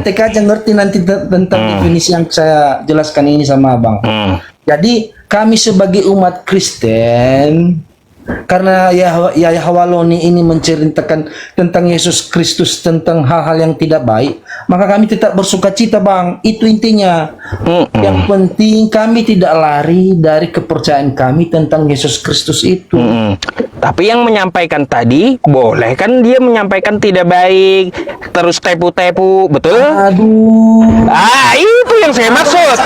nyantek aja, ngerti nanti tentang definisi yang saya jelaskan ini sama Abang. Jadi kami sebagai umat Kristen, karena Yahwaloni ini menceritakan tentang Yesus Kristus, tentang hal-hal yang tidak baik, maka kami tetap bersuka cita, Bang. Itu intinya. Yang penting kami tidak lari dari kepercayaan kami tentang Yesus Kristus itu. Tapi yang menyampaikan tadi, boleh kan dia menyampaikan tidak baik, terus tepu-tepu, betul? Aduh. Itu yang saya maksud.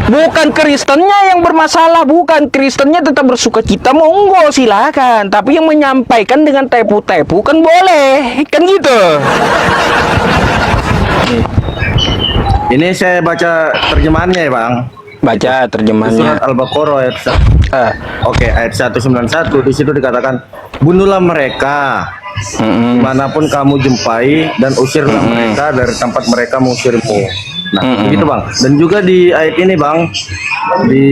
Bukan Kristennya yang bermasalah, bukan. Kristennya tetap bersuka cita, monggo silakan. Tapi yang menyampaikan dengan tepu-tepu kan boleh, kan gitu. Ini saya baca terjemahannya ya, Bang. Baca terjemahannya. Surat Al-Baqarah ayat ayat 191. Di situ dikatakan, bunuhlah mereka dimanapun kamu jumpai, dan usirlah mereka dari tempat mereka mengusirmu. Nah, begitu Bang. Dan juga di ayat ini Bang, di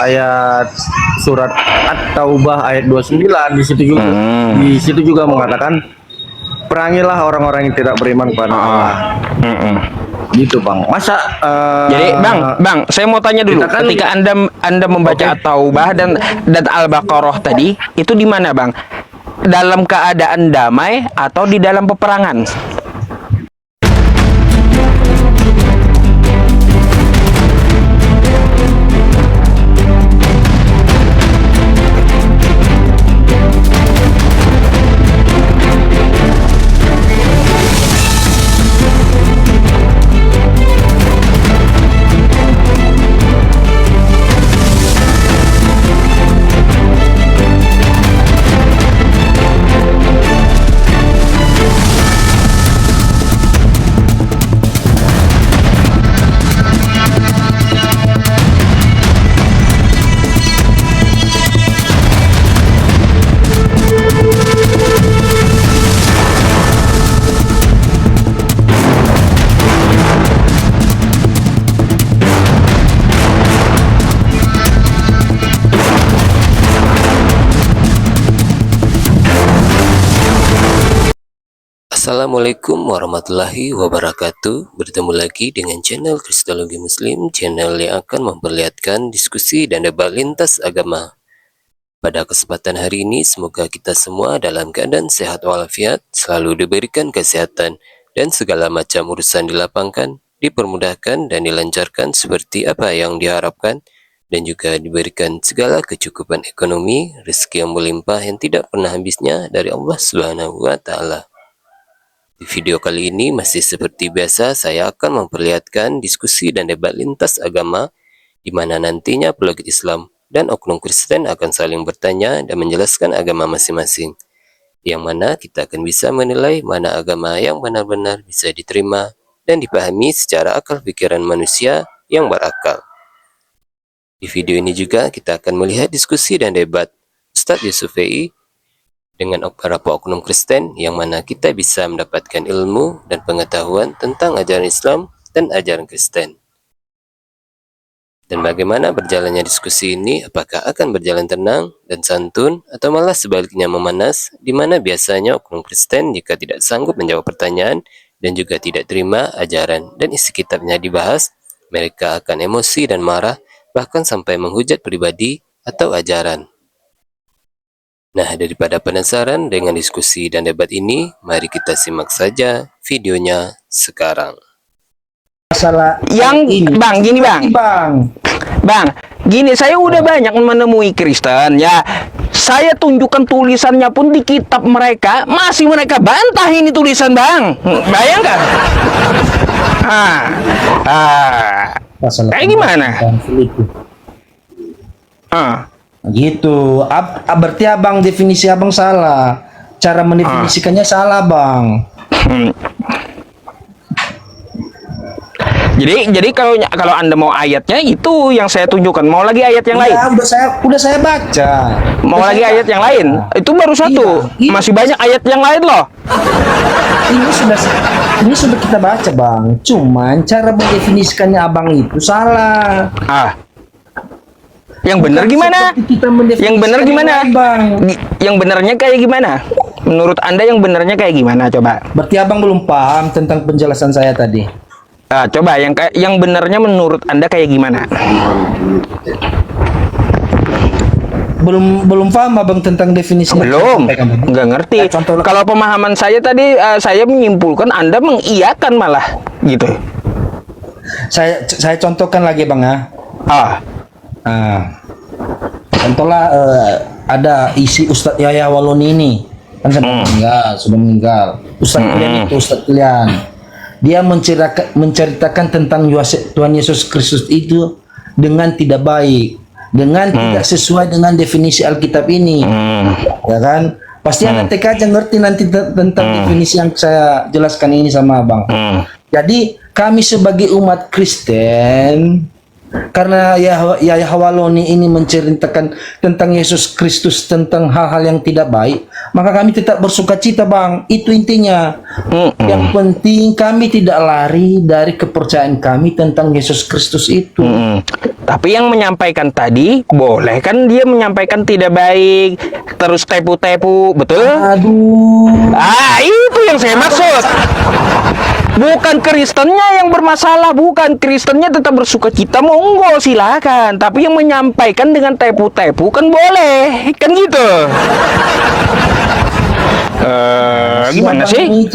ayat surat At-Taubah ayat 29, di situ juga mengatakan, perangilah orang-orang yang tidak beriman kepada Allah. Gitu Bang. Masa jadi Bang, saya mau tanya dulu, ketika Anda membaca At-Taubah dan Al-Baqarah tadi, itu di mana Bang? Dalam keadaan damai atau di dalam peperangan? Assalamualaikum warahmatullahi wabarakatuh. Bertemu lagi dengan channel Kristologi Muslim, channel yang akan memperlihatkan diskusi dan debat lintas agama. Pada kesempatan hari ini, semoga kita semua dalam keadaan sehat walafiat, selalu diberikan kesehatan, dan segala macam urusan dilapangkan, dipermudahkan dan dilancarkan seperti apa yang diharapkan, dan juga diberikan segala kecukupan ekonomi, rezeki yang berlimpah yang tidak pernah habisnya dari Allah Subhanahu wa Ta'ala. Di video kali ini masih seperti biasa, saya akan memperlihatkan diskusi dan debat lintas agama, di mana nantinya apologet Islam dan oknum Kristen akan saling bertanya dan menjelaskan agama masing-masing, yang mana kita akan bisa menilai mana agama yang benar-benar bisa diterima dan dipahami secara akal pikiran manusia yang berakal. Di video ini juga kita akan melihat diskusi dan debat Ustadz Yusuf VI dengan beberapa oknum Kristen, yang mana kita bisa mendapatkan ilmu dan pengetahuan tentang ajaran Islam dan ajaran Kristen. Dan bagaimana berjalannya diskusi ini, apakah akan berjalan tenang dan santun, atau malah sebaliknya memanas, di mana biasanya oknum Kristen jika tidak sanggup menjawab pertanyaan dan juga tidak terima ajaran dan isi kitabnya dibahas, mereka akan emosi dan marah, bahkan sampai menghujat pribadi atau ajaran. Nah, daripada penasaran dengan diskusi dan debat ini, mari kita simak saja videonya sekarang. Masalah Yang ini. Bang, gini Bang, gini, saya udah banyak menemui Kristen ya. Saya tunjukkan tulisannya pun di kitab mereka, masih mereka bantah ini tulisan Bang. Bayangkan. Kayak gimana? Gitu. Berarti Abang, definisi Abang salah. Cara mendefinisikannya salah, Bang. Jadi kalau Anda mau ayatnya itu yang saya tunjukkan. Mau lagi ayat yang lain? Udah saya baca. Mau lagi ayat yang lain? Itu baru satu. Iya. Masih banyak ayat yang lain loh. Ini sudah kita baca, Bang. Cuman cara mendefinisikannya Abang itu salah. Yang benar gimana? Yang benar gimana? Bang. Yang benernya kayak gimana? Menurut Anda yang benarnya kayak gimana coba? Berarti abang belum paham tentang penjelasan saya tadi. Coba yang benarnya menurut Anda kayak gimana? Belum paham abang tentang definisi. Belum, nggak ngerti. Contoh Kalau pemahaman saya tadi, saya menyimpulkan Anda mengiyakan malah, gitu. Saya contohkan lagi bang ya. Contohlah ada isi Ustadz Yahya Waloni ini kan sudah meninggal. Ustadz Kilian itu Ustadz Kilian. Dia menceritakan tentang Tuhan Yesus Kristus itu dengan tidak baik, dengan tidak sesuai dengan definisi Alkitab ini, ya kan? Pasti anak TK aja ngerti nanti tentang definisi yang saya jelaskan ini sama abang. Jadi kami sebagai umat Kristen, karena Yahya Waloni ini menceritakan tentang Yesus Kristus, tentang hal-hal yang tidak baik, maka kami tetap bersuka cita bang. Itu intinya. Yang penting kami tidak lari dari kepercayaan kami tentang Yesus Kristus itu. Tapi yang menyampaikan tadi, boleh kan dia menyampaikan tidak baik, terus tepu-tepu, betul? Aduh. Itu yang saya maksud. Bukan Kristennya yang bermasalah, bukan Kristennya tetap bersuka cita, monggo silakan. Tapi yang menyampaikan dengan tepu-tepu kan boleh, kan gitu. Gimana sih? Ini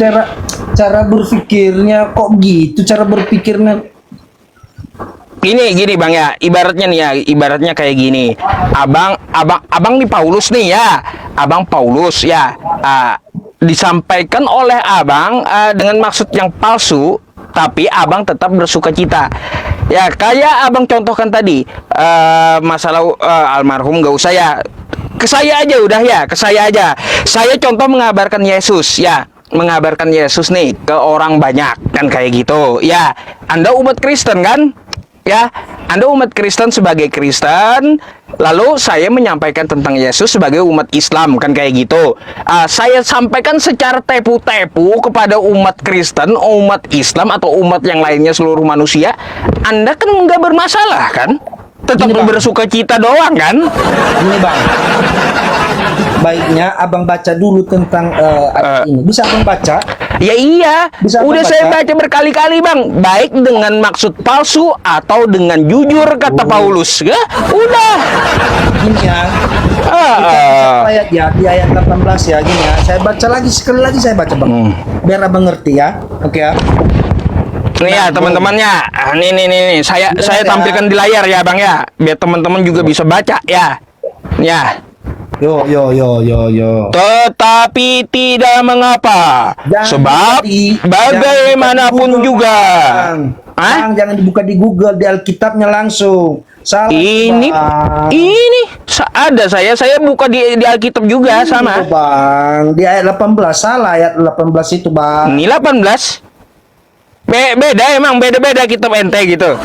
cara berpikirnya kok gitu? Cara berpikirnya Gini bang ya, ibaratnya nih ya, ibaratnya kayak gini. Abang nih Paulus nih ya, abang Paulus ya. Disampaikan oleh abang dengan maksud yang palsu, tapi abang tetap bersuka cita. Ya kayak abang contohkan tadi, masalah almarhum gak usah ya. Ke saya aja udah ya, ke saya aja. Saya contoh mengabarkan Yesus ya. Mengabarkan Yesus nih ke orang banyak kan kayak gitu. Ya, Anda umat Kristen kan? Ya, Anda umat Kristen sebagai Kristen, lalu saya menyampaikan tentang Yesus sebagai umat Islam kan kayak gitu. Saya sampaikan secara tepu-tepu kepada umat Kristen, umat Islam atau umat yang lainnya seluruh manusia. Anda kan nggak bermasalah kan? Tetap bersuka cita doang kan? ini bang. Baiknya abang baca dulu tentang ini. Bisa abang baca? Ya iya, Bisa udah baca? saya baca berkali-kali bang. Baik dengan maksud palsu atau dengan jujur kata Paulus. Ya, udah. Gini ya. Ayat ya di ayat 18 ya gini ya. Saya baca lagi sekali lagi saya baca bang. Biar abang ngerti ya. Oke ya. Nih ya teman-temannya. Nih. Saya tampilkan di layar ya bang ya. Biar teman-teman juga bisa baca ya. Ya. Yo. Tetapi tidak mengapa, sebab bagaimanapun juga. Jangan dibuka di Google, di Alkitabnya langsung. Salah. Ini ada saya buka di Alkitab juga sama. Bang, di ayat 18 salah ayat 18 itu bang. Ini 18. Beda emang beda kitab ente gitu.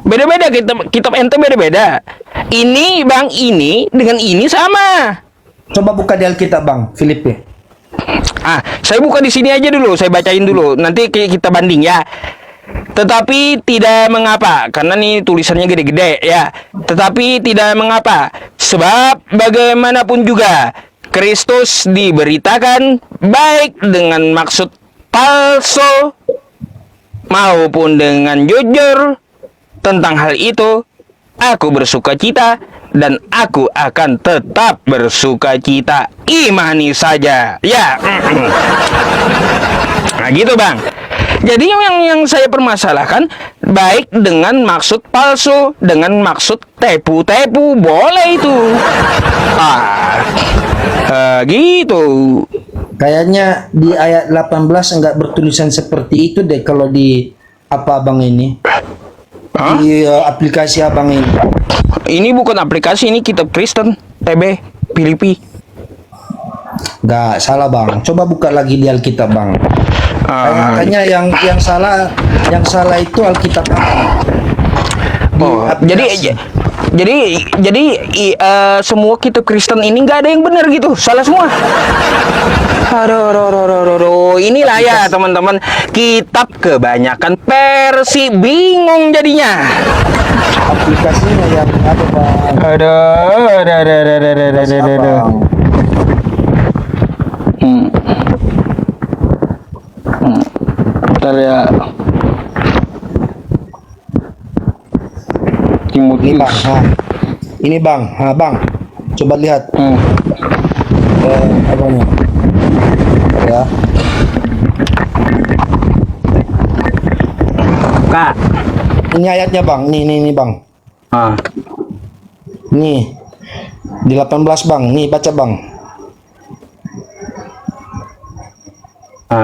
Beda-beda kitab ente beda-beda. Ini bang, ini dengan ini sama. Coba buka di Alkitab bang, Filipi. Saya buka di sini aja dulu, saya bacain dulu. Nanti kita banding ya. Tetapi tidak mengapa, karena nih tulisannya gede-gede ya. Tetapi tidak mengapa, sebab bagaimanapun juga Kristus diberitakan baik dengan maksud palsu maupun dengan jujur. Tentang hal itu, aku bersuka cita dan aku akan tetap bersuka cita. Imani saja. Ya. Nah gitu bang. Jadi yang saya permasalahkan, baik dengan maksud palsu, dengan maksud tepu-tepu, boleh itu. Gitu. Kayaknya di ayat 18 enggak bertulisan seperti itu deh kalau di apa bang ini. Di aplikasi abang ini. Ini bukan aplikasi, ini kitab Kristen TB Filipi. Enggak salah bang. Coba buka lagi di Alkitab bang. Kayaknya yang salah itu Alkitab. Jadi semua kitab Kristen ini nggak ada yang benar gitu, salah semua. Aduh, inilah ya teman-teman, kitab kebanyakan versi, bingung jadinya. aplikasinya yang ada bang. Aduh. Abang. Bentar ya. Ini Timotius. bang, ini bang, bang, coba lihat abangnya, ya. Kak. Ini ayatnya bang, nih bang, nih di 18 bang, nih baca bang.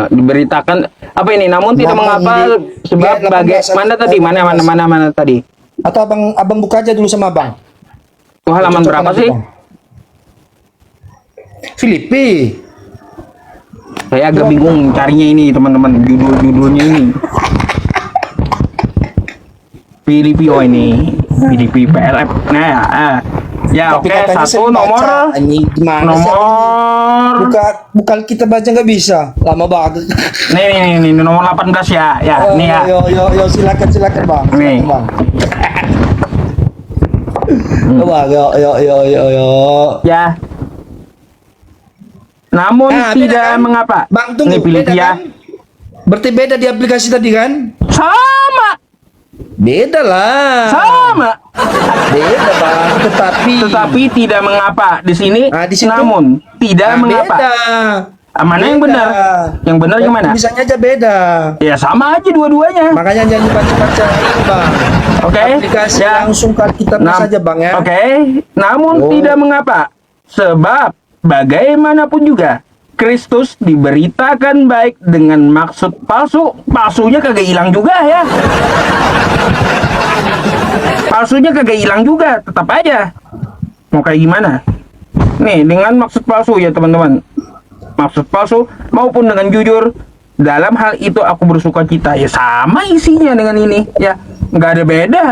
Diberitakan apa ini? Namun tidak Namun mengapa di- sebab di ayat bagai 18, mana tadi? Mana tadi? Atau abang buka aja dulu sama bang. Itu halaman Cocokkan berapa nanti, sih? Bang. Filipi. Saya agak bingung carinya ini teman-teman, judulnya ini. Filipi, oh ini Filipi PLF. Nah, ya Tapi oke, katanya satu saya nomor baca. Ini gimana sih? nomor Buka kita baca nggak bisa, lama banget. nih nomor 18 ya. Ya, nih ya. Yo, silakan bang. Nih. Silakan, bang. Bang, yo. Ya. Namun Beda tidak kan? mengapa. Bang, tunggu. Nih Filipi Beda ya. kan? Berarti beda di aplikasi tadi kan? Sama. Beda lah. Sama. Beda bang. Tetapi tidak mengapa di sini. Di situ? Namun tidak mengapa. Beda. Mana yang Beda. benar? Yang benar yang mana? Bisanya aja beda. Ya sama aja dua-duanya. Makanya jangan baca-baca ini bang. Oke. Aplikasi Ya. langsung kan kita tes aja bang ya. Oke. Namun Oh. tidak mengapa. Sebab bagaimanapun juga Kristus diberitakan baik dengan maksud palsu. Palsunya kagak hilang juga ya. Palsunya kagak hilang juga, tetap aja. Mau kayak gimana? Nih, dengan maksud palsu ya teman-teman. Maksud palsu maupun dengan jujur, dalam hal itu aku bersuka cita. Ya sama isinya dengan ini, ya nggak ada beda.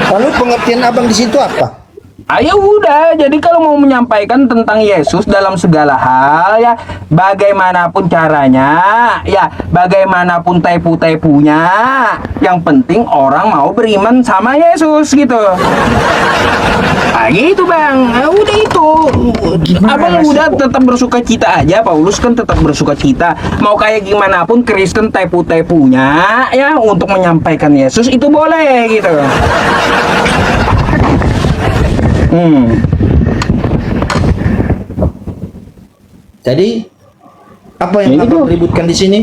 Lalu pengertian abang di situ apa? Ayo udah, jadi kalau mau menyampaikan tentang Yesus dalam segala hal ya, bagaimanapun caranya, ya bagaimanapun tepu-tepunya, yang penting orang mau beriman sama Yesus gitu. Ah gitu bang, udah itu. Abang udah tetap bersuka cita aja, Paulus kan tetap bersuka cita. Mau kayak gimana pun Kristen tepu-tepunya, ya untuk menyampaikan Yesus itu boleh gitu. Jadi apa yang Ini abang tuh. ributkan di sini?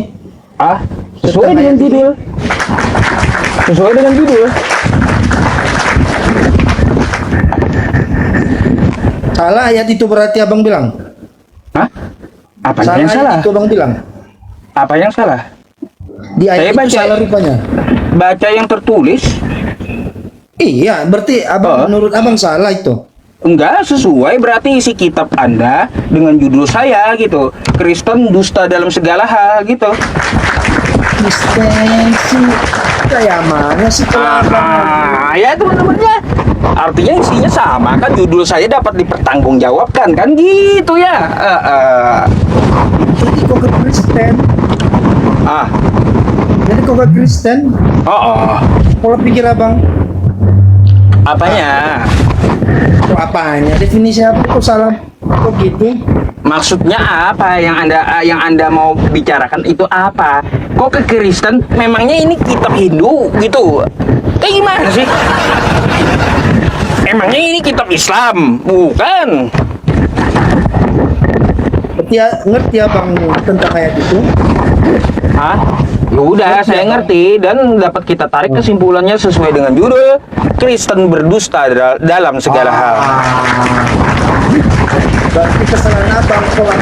Sesuai dengan judul. Sesuai dengan judul. Salah ayat itu berarti abang bilang. Apa Salah yang ayat salah? itu abang bilang. Apa yang salah? Di Saya ayat itu baca. salah rupanya. Baca yang tertulis Iya, berarti abang menurut abang salah itu. enggak sesuai, berarti isi kitab Anda dengan judul saya gitu. Kristen dusta dalam segala hal gitu. Kristen sih kayak mana sih kalau abang? Ya teman-teman ya. Artinya isinya sama kan, judul saya dapat dipertanggungjawabkan kan gitu ya. Jadi kok ke Kristen? Jadi kok ke Kristen? Kalau pikir abang, Apanya? kok apanya? Definisi apa kok salah? Kok gitu? Maksudnya apa yang anda mau bicarakan itu apa? Kok ke Kristen? Memangnya ini kitab Hindu gitu? Kayak gimana sih? Emangnya ini kitab Islam? Bukan. Ngerti abang tentang ayat itu? Ya udah, saya ngerti dan dapat kita tarik kesimpulannya sesuai dengan judul Kristen berdusta dalam segala hal. Berarti kesalahan abang, pola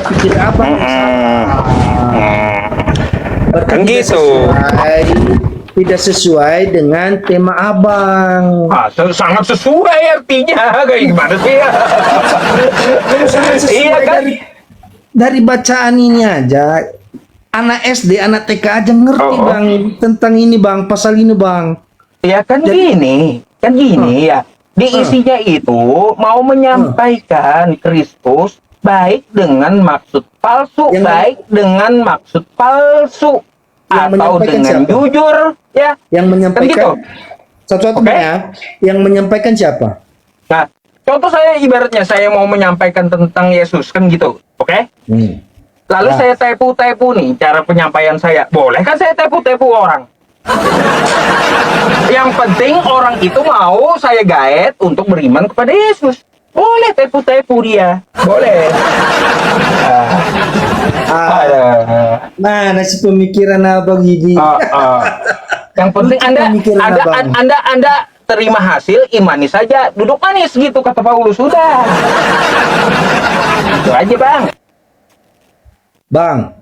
pikir abang yang salah. Berarti Kan gitu. Tidak sesuai dengan tema abang. Sangat sesuai artinya. Kayak gimana sih? Iya kan? Dari bacaan ini aja, anak SD, anak TK aja ngerti bang tentang ini bang, pasal ini bang. Ya kan gini ya. Di isinya itu mau menyampaikan Kristus baik dengan maksud palsu, dengan maksud palsu, Yang atau menyampaikan dengan siapa? jujur, ya. Yang menyampaikan, Kan gitu. Satu-satunya yang menyampaikan siapa? Nah, contoh saya ibaratnya saya mau menyampaikan tentang Yesus kan gitu, oke? Lalu Nah. saya tepu-tepu nih cara penyampaian saya. Boleh kan saya tepu-tepu orang? Yang penting orang itu mau saya gaet untuk beriman kepada Yesus. Boleh tepu-tepu dia. Boleh. Nah, nasi pemikiran abang ini. Yang penting Pemikiran abang. Anda terima hasil, imani saja, duduk manis gitu kata Paulus. Sudah. Itu aja, Bang. Bang,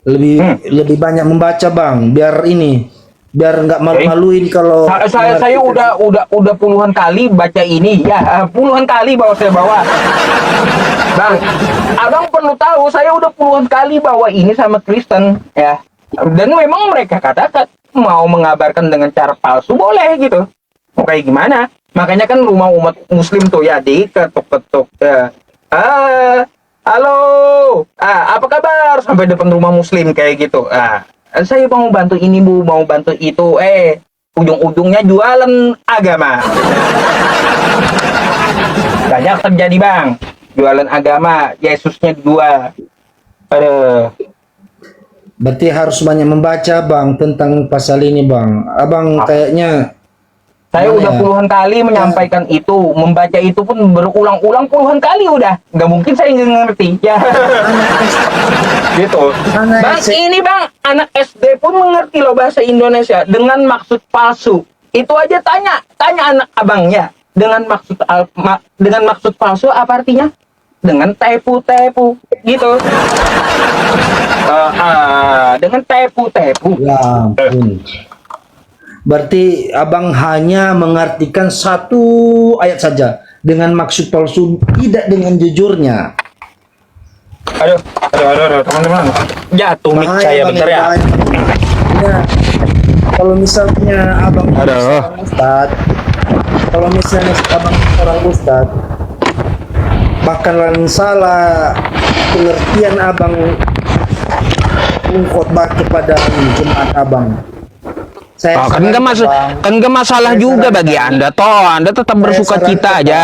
lebih banyak membaca bang, biar nggak malu-maluin kalau Saya udah puluhan kali baca ini ya, puluhan kali saya bawa. Bang, abang perlu tahu saya udah puluhan kali bawa ini sama Kristen ya. Dan memang mereka katakan mau mengabarkan dengan cara palsu boleh gitu. Mau kayak gimana? Makanya kan rumah umat muslim tuh ya diketuk-ketuk ya. Halo, apa kabar? Sampai depan rumah muslim kayak gitu. Saya mau bantu ini bu, mau bantu itu. Ujung-ujungnya jualan agama. Banyak terjadi bang, jualan agama, Yesusnya dijual. Aduh. berarti harus banyak membaca bang tentang pasal ini bang. Abang kayaknya Saya Gimana udah ya? puluhan kali menyampaikan itu, membaca itu pun berulang-ulang puluhan kali udah. Nggak mungkin saya nggak ngerti. Ya. Gitu. Bang, ini bang, anak SD pun mengerti loh bahasa Indonesia dengan maksud palsu. Itu aja tanya anak abangnya. Dengan maksud palsu apa artinya? Dengan tepu-tepu, gitu. Dengan tepu-tepu. ya ampun. Berarti abang hanya mengartikan satu ayat saja dengan maksud palsu, tidak dengan jujurnya. Aduh, teman-teman. Jatuh mic Bahaya, saya Bang, bentar ya. bahaya. Ya, kalau misalnya abang Aduh. seorang ustad, kalau misalnya abang seorang ustad, bakalan salah pengertian abang mengkhotbah kepada jemaat abang. Saya Kan nggak masalah Saya juga sarankan. bagi Anda toh. Anda tetap bersuka cita aja.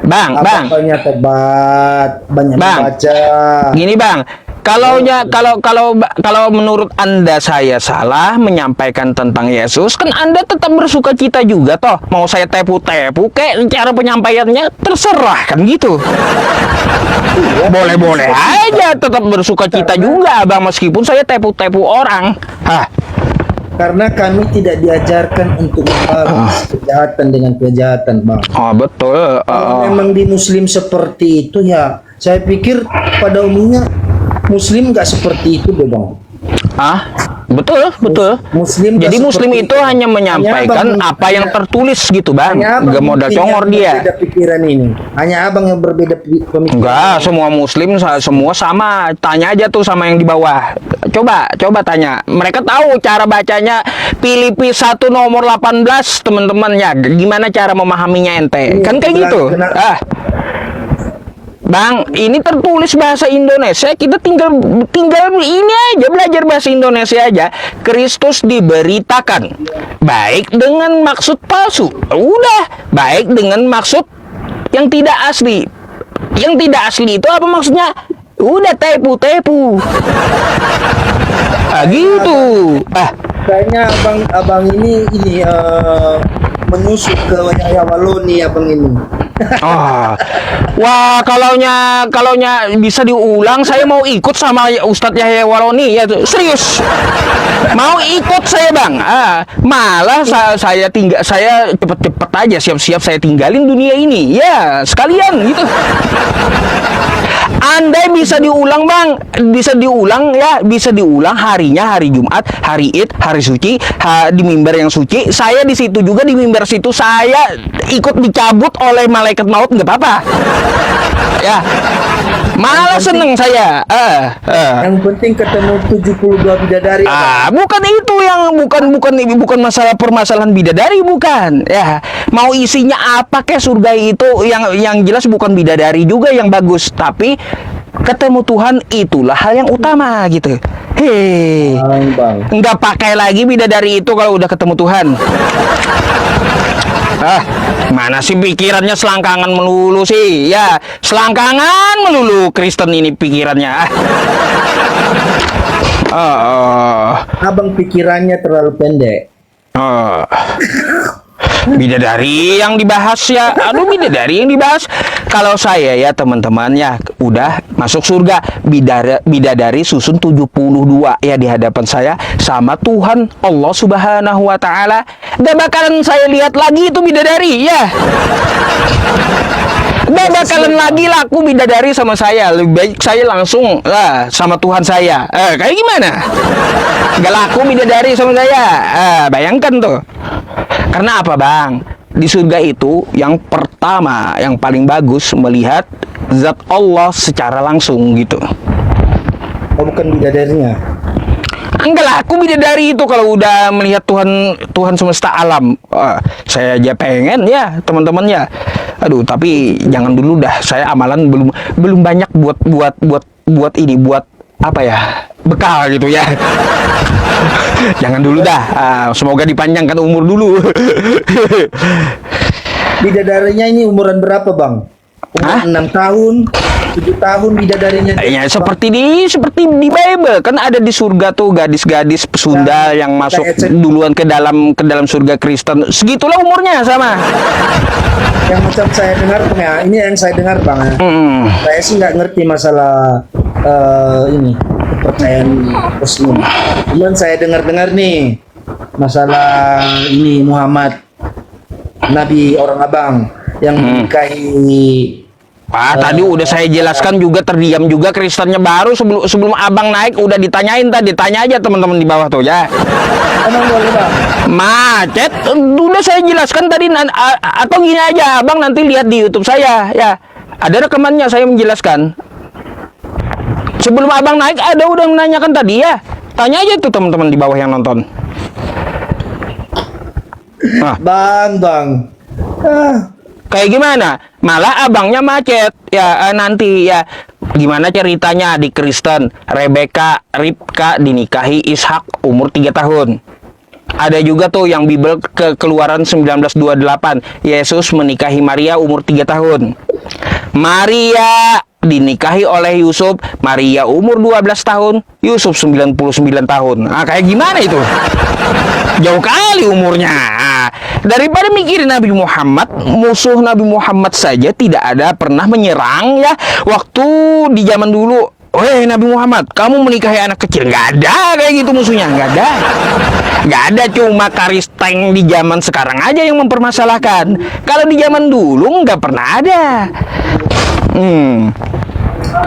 Bang. banyak tobat, banyak Bang. membaca. Gini bang, kalau menurut Anda saya salah menyampaikan tentang Yesus, kan Anda tetap bersuka cita juga toh. Mau saya tepu-tepu kayak cara penyampaiannya terserah kan gitu. Boleh-boleh aja tetap bersuka cita juga bang, meskipun saya tepu-tepu orang. Karena kami tidak diajarkan untuk membalas kejahatan dengan kejahatan, bang. Oh betul. Kalau memang di Muslim seperti itu ya, saya pikir pada umumnya Muslim nggak seperti itu, deh, bang. Betul. Muslim Jadi nggak Muslim seperti itu hanya menyampaikan Hanya abang- apa yang tertulis gitu bang. Hanya abang Gak modal mungkin congor yang dia. berbeda pikiran ini. Hanya abang yang berbeda pemikiran. Enggak, semua muslim semua sama. Tanya aja tuh sama yang di bawah. Coba tanya. Mereka tahu cara bacanya Filipi 1 nomor 18, teman-temannya. Gimana cara memahaminya ente? Kan kayak gitu. Bang, ini tertulis bahasa Indonesia. Kita tinggal ini aja, belajar bahasa Indonesia aja. Kristus diberitakan baik dengan maksud palsu. Udah, baik dengan maksud yang tidak asli. Yang tidak asli itu apa maksudnya? Udah tepu-tepu. Gitu. Kayaknya abang ini menusuk ke Yahya Waloni abang ini. Wah, kalaunya bisa diulang, saya mau ikut sama Ustadz Yahya Waloni ya, serius. Mau ikut saya bang. Malah saya cepet-cepet aja siap-siap saya tinggalin dunia ini ya sekalian gitu. Andai bisa diulang bang, bisa diulang harinya hari Jumat, hari Id, hari suci, di mimbar yang suci. Saya di situ juga, di mimbar situ saya ikut dicabut oleh malaikat maut, nggak apa-apa. Ya, malah seneng saya. Yang penting ketemu 72 bidadari. Bukan itu yang bukan masalah permasalahan bidadari, bukan. Ya, mau isinya apa kayak surga itu yang jelas bukan bidadari juga yang bagus, tapi ketemu Tuhan itulah hal yang utama gitu. Bang. Nggak pakai lagi bidadari itu kalau udah ketemu Tuhan. Mana sih pikirannya selangkangan melulu sih? Ya, selangkangan melulu Kristen ini pikirannya. Abang pikirannya terlalu pendek. Bidadari yang dibahas ya. Aduh, bidadari yang dibahas. Kalau saya ya teman-teman ya udah masuk surga. Bidadari susun 72 ya di hadapan saya sama Tuhan Allah Subhanahu wa taala. Gak bakalan saya lihat lagi itu bidadari ya. Gak bakalan lagi laku bidadari sama saya. Lebih baik saya langsung sama Tuhan saya. Kayak gimana? Gak laku bidadari sama saya. Bayangkan tuh. Karena apa bang? Di surga itu yang pertama, yang paling bagus melihat zat Allah secara langsung gitu. Oh, bukan bidadarinya. Enggak lah, aku bidadari itu kalau udah melihat Tuhan semesta alam. Saya aja pengen ya teman-teman ya. Aduh, tapi jangan dulu dah. Saya amalan belum banyak buat ini, buat apa ya, bekal gitu ya. Jangan dulu dah. Semoga dipanjangkan umur dulu. Bidadarinya ini umuran berapa bang? Umur 6 tahun, 7 tahun bidadarinya. Ya seperti di Bible kan ada di surga tuh gadis-gadis pesundal yang masuk duluan ke dalam surga Kristen. Segitulah umurnya sama. Yang macam saya dengar ya, ini yang saya dengar bang. Saya sih nggak ngerti masalah ini kepercayaan Muslim. Cuman saya dengar nih masalah ini Muhammad Nabi orang abang yang menikahi. Tadi udah saya jelaskan juga, terdiam juga Kristennya. Baru sebelum abang naik udah ditanyain tadi. Tanya aja teman-teman di bawah tuh ya. Emang boleh bang? Macet, udah saya jelaskan tadi. Atau gini aja, abang nanti lihat di YouTube saya ya. Ada rekamannya saya menjelaskan. Sebelum abang naik ada udah menanyakan tadi ya. Tanya aja tuh teman-teman di bawah yang nonton. Bang. Kayak gimana? Malah abangnya macet ya. Nanti ya gimana ceritanya di Kristen Rebeka Ribka dinikahi Ishak umur 3 tahun. Ada juga tuh yang Bible Keluaran 19:28, Yesus menikahi Maria umur 3 tahun. Maria dinikahi oleh Yusuf, Maria umur 12 tahun, Yusuf 99 tahun. Kayak gimana itu? Jauh kali umurnya. Daripada mikirin Nabi Muhammad, musuh Nabi Muhammad saja tidak ada pernah menyerang ya. Waktu di zaman dulu, Nabi Muhammad, kamu menikahi anak kecil. Nggak ada kayak gitu musuhnya, nggak ada. Nggak ada, cuma Karisteng di zaman sekarang aja yang mempermasalahkan. Kalau di zaman dulu nggak pernah ada.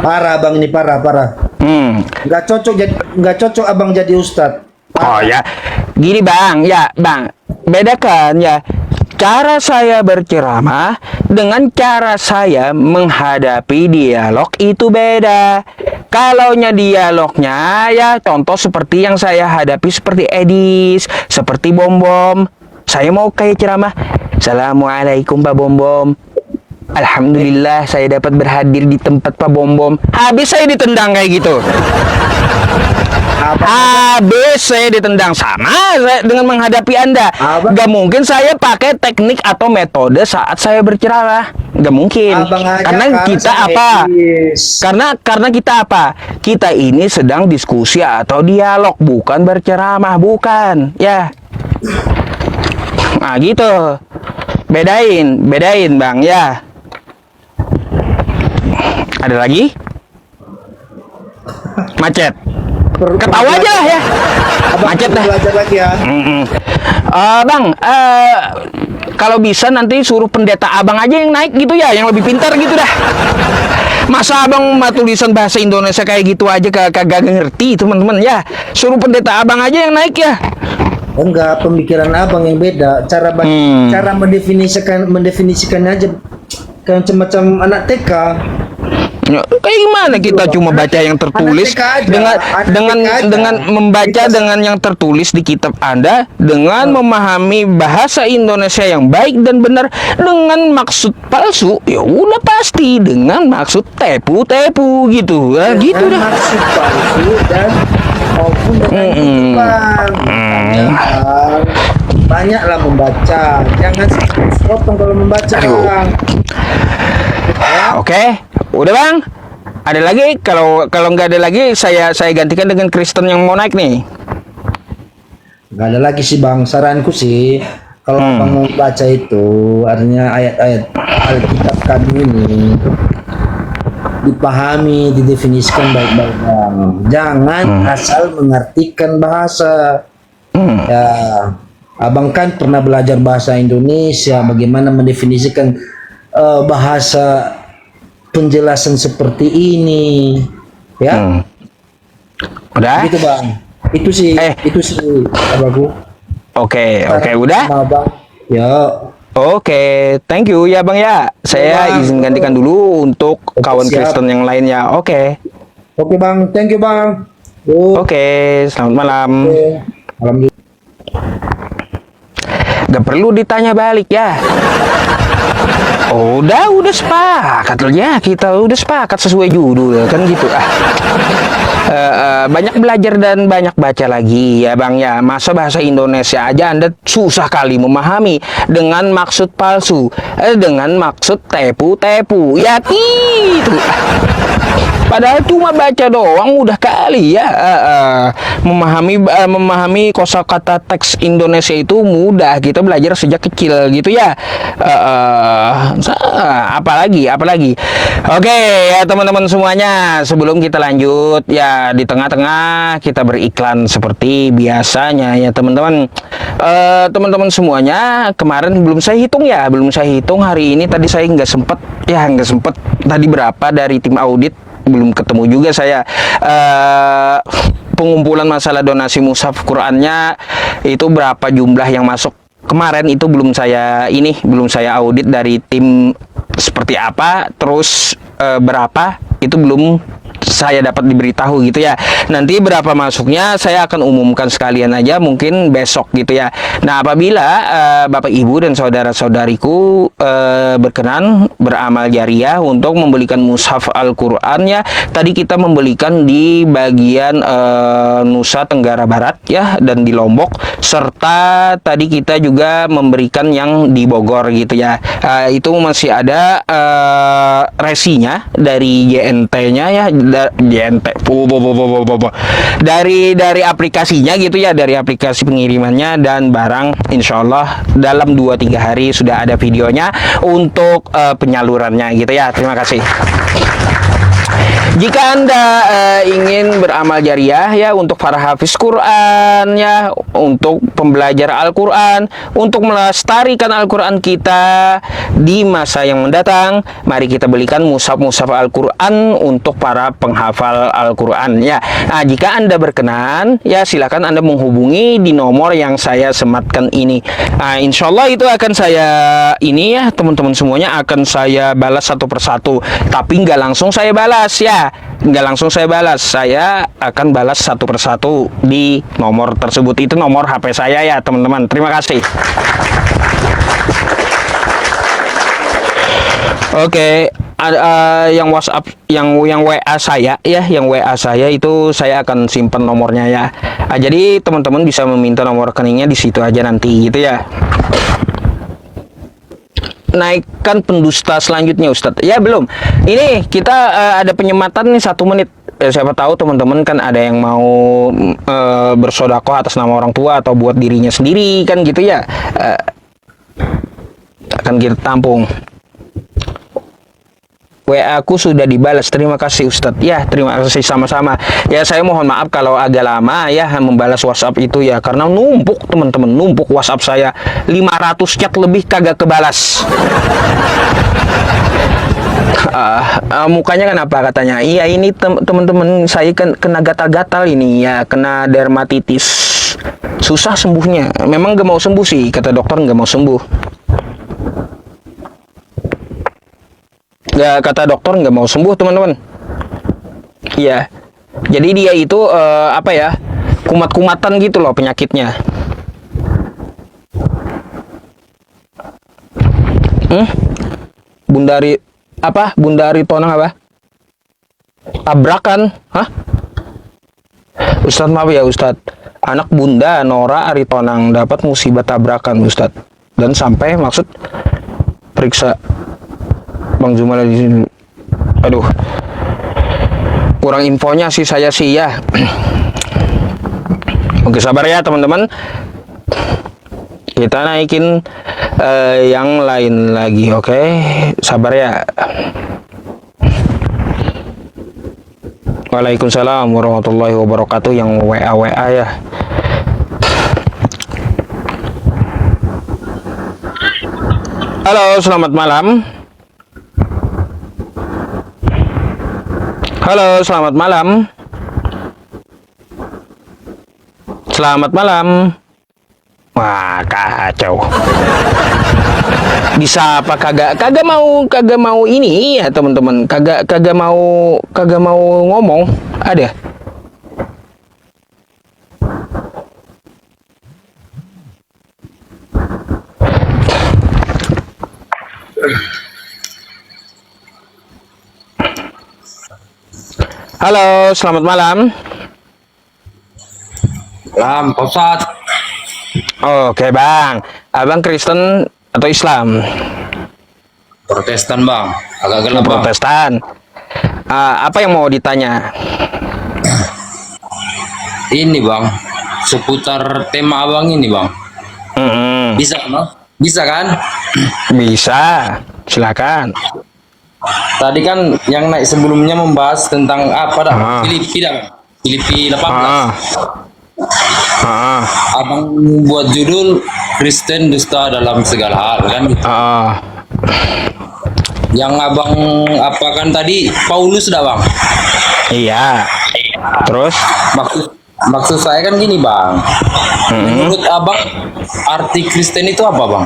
Parah bang, ini parah. Nggak cocok abang jadi ustadz. Oh ya, gini bang, bedakan ya cara saya berceramah dengan cara saya menghadapi dialog itu beda. Kalaunya dialognya ya contoh seperti yang saya hadapi seperti Edis, seperti Bom Bom. Saya mau kayak ceramah, Assalamualaikum Pak Bom Bom. Alhamdulillah saya dapat berhadir di tempat Pak Bom Bom. Habis saya ditendang kayak gitu. Habis saya ditendang. Sama dengan menghadapi Anda. Gak mungkin saya pakai teknik atau metode saat saya berceramah. Gak mungkin. Karena kita apa? Karena kita apa? Kita ini sedang diskusi atau dialog, bukan berceramah, bukan. Ya. Nah gitu. Bedain bang ya. Ada lagi? Macet. Ketawa aja lah ya. Macet dah. Belajar lagi ya. Bang, kalau bisa nanti suruh pendeta abang aja yang naik gitu ya, yang lebih pintar gitu dah. Masa abang tulisan bahasa Indonesia kayak gitu aja kagak ngerti teman-teman ya. Suruh pendeta abang aja yang naik ya. Enggak, pemikiran abang yang beda. Cara mendefinisikan aja kayak macam anak TK. Kayak gimana kita cuma baca yang tertulis dengan membaca dengan yang tertulis di kitab Anda, dengan memahami bahasa Indonesia yang baik dan benar, dengan maksud palsu ya udah pasti dengan maksud tepu gitu. Gitu dah. Maksud palsu dan maupun dengan YouTube, Bang. Makanya, Bang, banyaklah membaca, jangan potong kalau membaca, Bang. Oke, udah Bang. Ada lagi? Kalau nggak ada lagi, saya gantikan dengan Kristen yang mau naik nih. Nggak ada lagi sih, Bang. Saranku sih, kalau Bang mau baca itu, artinya ayat-ayat Alkitab kami ini dipahami, didefinisikan baik-baik, Bang. Jangan asal mengartikan bahasa. Ya, Abang kan pernah belajar bahasa Indonesia, bagaimana mendefinisikan bahasa penjelasan seperti ini, ya. Udah? Gitu, Bang. Itu sih abangku. Oke, udah. Sama, Bang. Ya. Oke, thank you ya Bang ya. Saya Bang. izin gantikan dulu untuk kawan siap. Kristen yang lainnya. Oke. Oke, Bang. Thank you, Bang. Oke, selamat malam. Alhamdulillah. Gak perlu ditanya balik ya. Udah sepakat loh ya, kita udah sepakat sesuai judul kan gitu. Banyak belajar dan banyak baca lagi ya Bang ya. Masa bahasa Indonesia aja Anda susah kali memahami dengan maksud palsu, dengan maksud tepu-tepu ya gitu. Padahal cuma baca doang udah kali ya. Memahami kosakata teks Indonesia itu mudah, kita belajar sejak kecil gitu ya. Apalagi. Oke ya teman-teman semuanya, sebelum kita lanjut ya, di tengah-tengah kita beriklan seperti biasanya ya teman-teman. Teman-teman semuanya, kemarin belum saya hitung hari ini, tadi saya nggak sempet tadi berapa dari tim audit, belum ketemu juga saya. Pengumpulan masalah donasi mushaf Qurannya itu berapa jumlah yang masuk kemarin itu belum saya audit dari tim seperti apa, terus berapa itu belum saya dapat diberitahu gitu ya. Nanti berapa masuknya saya akan umumkan sekalian aja mungkin besok gitu ya. Nah, apabila Bapak Ibu dan saudara-saudariku berkenan beramal jariah untuk membelikan mushaf Al-Qur'an ya. Tadi kita membelikan di bagian Nusa Tenggara Barat ya, dan di Lombok, serta tadi kita juga memberikan yang di Bogor gitu ya. Itu masih ada resinya dari JNT-nya ya, dari aplikasinya gitu ya, dari aplikasi pengirimannya, dan barang insya Allah dalam 2-3 hari sudah ada videonya untuk penyalurannya gitu ya. Terima kasih. Jika Anda ingin beramal jariah ya, untuk para hafiz Quran ya, untuk pembelajar Al-Quran, untuk melestarikan Al-Quran kita di masa yang mendatang, mari kita belikan mushaf-mushaf Al-Quran untuk para penghafal Al-Quran ya. Nah, jika Anda berkenan ya, silakan Anda menghubungi di nomor yang saya sematkan ini. Nah, insya Allah itu akan saya teman-teman semuanya akan saya balas satu persatu, tapi nggak langsung saya balas ya. Saya akan balas satu persatu di nomor tersebut. Itu nomor HP saya ya teman-teman. Terima kasih. Oke, yang WhatsApp, yang WA saya ya, yang WA saya itu saya akan simpan nomornya ya. Jadi teman-teman bisa meminta nomor rekeningnya di situ aja nanti gitu ya. Naikkan pendusta selanjutnya Ustadz. Ya belum. Ini kita ada penyematan nih 1 menit. Siapa tahu teman-teman kan ada yang mau bersodakoh atas nama orang tua atau buat dirinya sendiri kan gitu ya. Akan kita tampung. WA aku sudah dibalas, terima kasih Ustadz. Ya, terima kasih sama-sama. Ya, saya mohon maaf kalau agak lama ya membalas WhatsApp itu ya, karena numpuk teman-teman, numpuk WhatsApp saya 500 chat lebih kagak kebalas. Mukanya kenapa katanya? Iya, ini teman-teman saya kan kena gatal-gatal ini ya, kena dermatitis. Susah sembuhnya. Memang gak mau sembuh sih, kata dokter gak mau sembuh. Kata dokter nggak mau sembuh teman-teman. Iya. Jadi dia itu kumat-kumatan gitu loh penyakitnya. Bundari tonang apa? Tabrakan? Hah? Ustadz maaf ya Ustadz. Anak Bunda Nora Aritonang dapat musibah tabrakan Ustadz. Dan sampai maksud periksa Bang Jumal di sini. Aduh. Kurang infonya sih saya sih ya. Oke, sabar ya teman-teman. Kita naikin yang lain lagi, oke? Sabar ya. Waalaikumsalam warahmatullahi wabarakatuh. Yang WA ya. Halo, selamat malam. Halo, selamat malam. Selamat malam. Wah, kacau. Bisa apa kagak mau ini ya teman-teman. Kagak mau ngomong. Ada. Halo, selamat malam. Malam, Pak Ustadz. Oke bang, abang Kristen atau Islam? Protestan bang, agak gelap bang. Protestan. Apa yang mau ditanya? Ini bang, seputar tema abang ini bang. Bisa kan bang? Bisa kan? Bisa, silakan. Tadi kan yang naik sebelumnya membahas tentang apa dah? Filipi dah. Filipi 18. Abang buat judul Kristen dusta dalam segala hal kan gitu. Yang abang apakan tadi Paulus dah bang. Iya. Terus? Maksud saya kan gini bang. Menurut abang arti Kristen itu apa bang?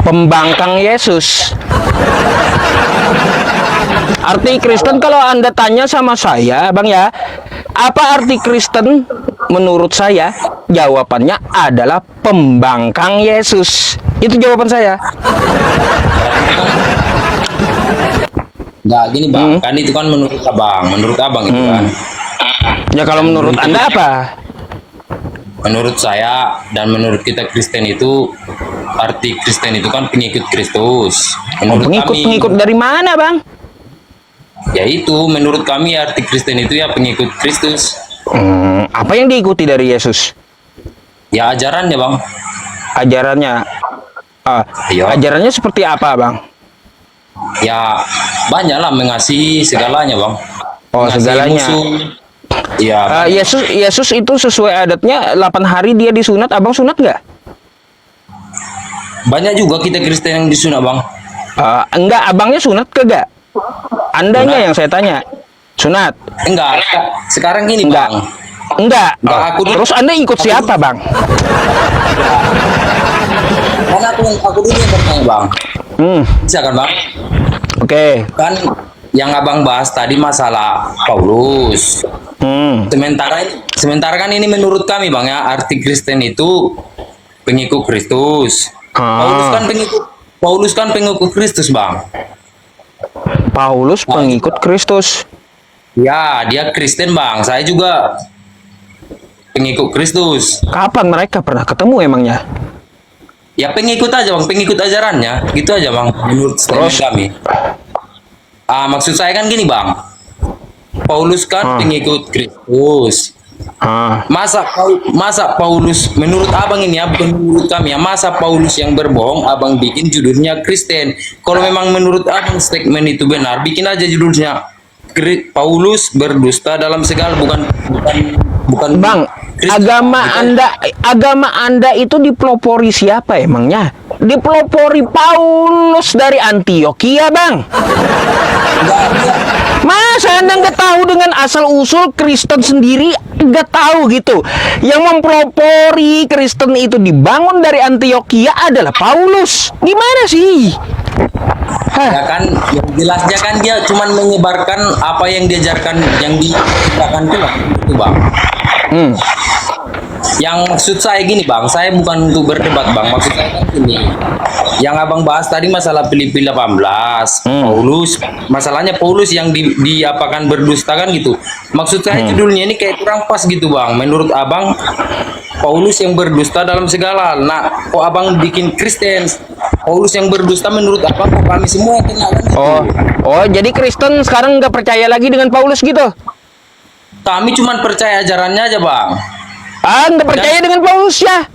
Pembangkang Yesus. Arti Kristen kalau Anda tanya sama saya, Bang ya, apa arti Kristen? Menurut saya, jawabannya adalah pembangkang Yesus. Itu jawaban saya. Nggak gini bang, kan itu kan menurut abang itu kan. Ya kalau menurut Anda apa? Menurut saya dan menurut kita Kristen itu arti Kristen itu kan pengikut Kristus. Pengikut dari mana, Bang? Ya itu menurut kami arti Kristen itu ya pengikut Kristus. Apa yang diikuti dari Yesus? Ya ajarannya bang. Ajarannya. Iya. Ajarannya seperti apa, Bang? Ya banyaklah mengasihi segalanya bang. Oh, Mengasihi segalanya. musuh. Iya. Yesus itu sesuai adatnya 8 hari dia disunat. Abang sunat nggak? Banyak juga kita Kristen yang disunat bang. Enggak, abangnya sunat kagak? Andanya Sunat. yang saya tanya. Sunat? Enggak. Sekarang gini Enggak. bang. Enggak. Enggak, Terus Anda ikut siapa, Bang? Karena aku dulu yang bertanya bang. Bisa kan bang? Oke. Kan yang abang bahas tadi masalah Paulus. Sementara kan ini menurut kami bang ya, arti Kristen itu pengikut Kristus. Paulus kan pengikut Kristus bang. Paulus pengikut Kristus. Ya dia Kristen bang. Saya juga pengikut Kristus. Kapan mereka pernah ketemu emangnya? Ya pengikut aja bang, pengikut ajarannya, gitu aja bang. Menurut statement kami. Maksud saya kan gini bang. Paulus kan pengikut Kristus. Masa Paulus menurut abang ini ya, bukan menurut kami ya, masa Paulus yang berbohong abang bikin judulnya Kristen. Kalau memang menurut abang statement itu benar, bikin aja judulnya Paulus berdusta dalam segala, bukan Bang, Kristen. agama Anda itu dipelopori siapa emangnya? Dipelopori Paulus dari Antioquia, Bang. Masa Anda nggak tahu dengan asal usul Kristen sendiri? Nggak tahu gitu. Yang mempelopori Kristen itu dibangun dari Antioquia adalah Paulus. Gimana sih? Ya kan, yang jelasnya kan dia cuma menyebarkan apa yang diajarkan, yang dikatakan itu bang. Yang maksud saya gini bang, saya bukan untuk berdebat bang. Maksud saya kan gini, yang abang bahas tadi masalah Filipi 18, Paulus, masalahnya Paulus yang diapakan berdusta kan gitu. Maksud saya judulnya ini kayak kurang pas gitu bang. Menurut abang, Paulus yang berdusta dalam segala hal. Nah, kok abang bikin Kristen? Paulus yang berdusta menurut abang, kok kami semua yang kena kan gitu. Oh, jadi Kristen sekarang nggak percaya lagi dengan Paulus gitu? Kami cuma percaya ajarannya aja bang. Nggak percaya dengan Paulus ya?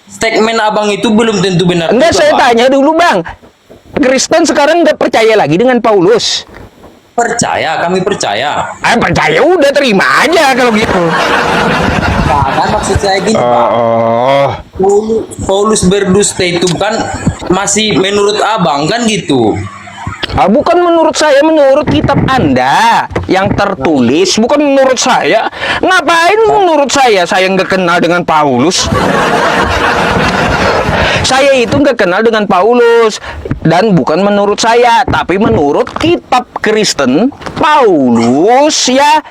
Statement abang itu belum tentu benar. Enggak, juga, saya Bang. tanya dulu bang. Kristen sekarang nggak percaya lagi dengan Paulus? Percaya, kami percaya. Percaya udah terima aja kalau gitu. Nah, kan maksud saya gini Pak. Paulus berdusta itu kan masih menurut abang kan gitu. Bukan menurut saya, menurut kitab Anda yang tertulis, bukan menurut saya. Ngapain menurut saya? Saya nggak kenal dengan Paulus. Saya itu nggak kenal dengan Paulus. Dan bukan menurut saya, tapi menurut kitab Kristen, Paulus ya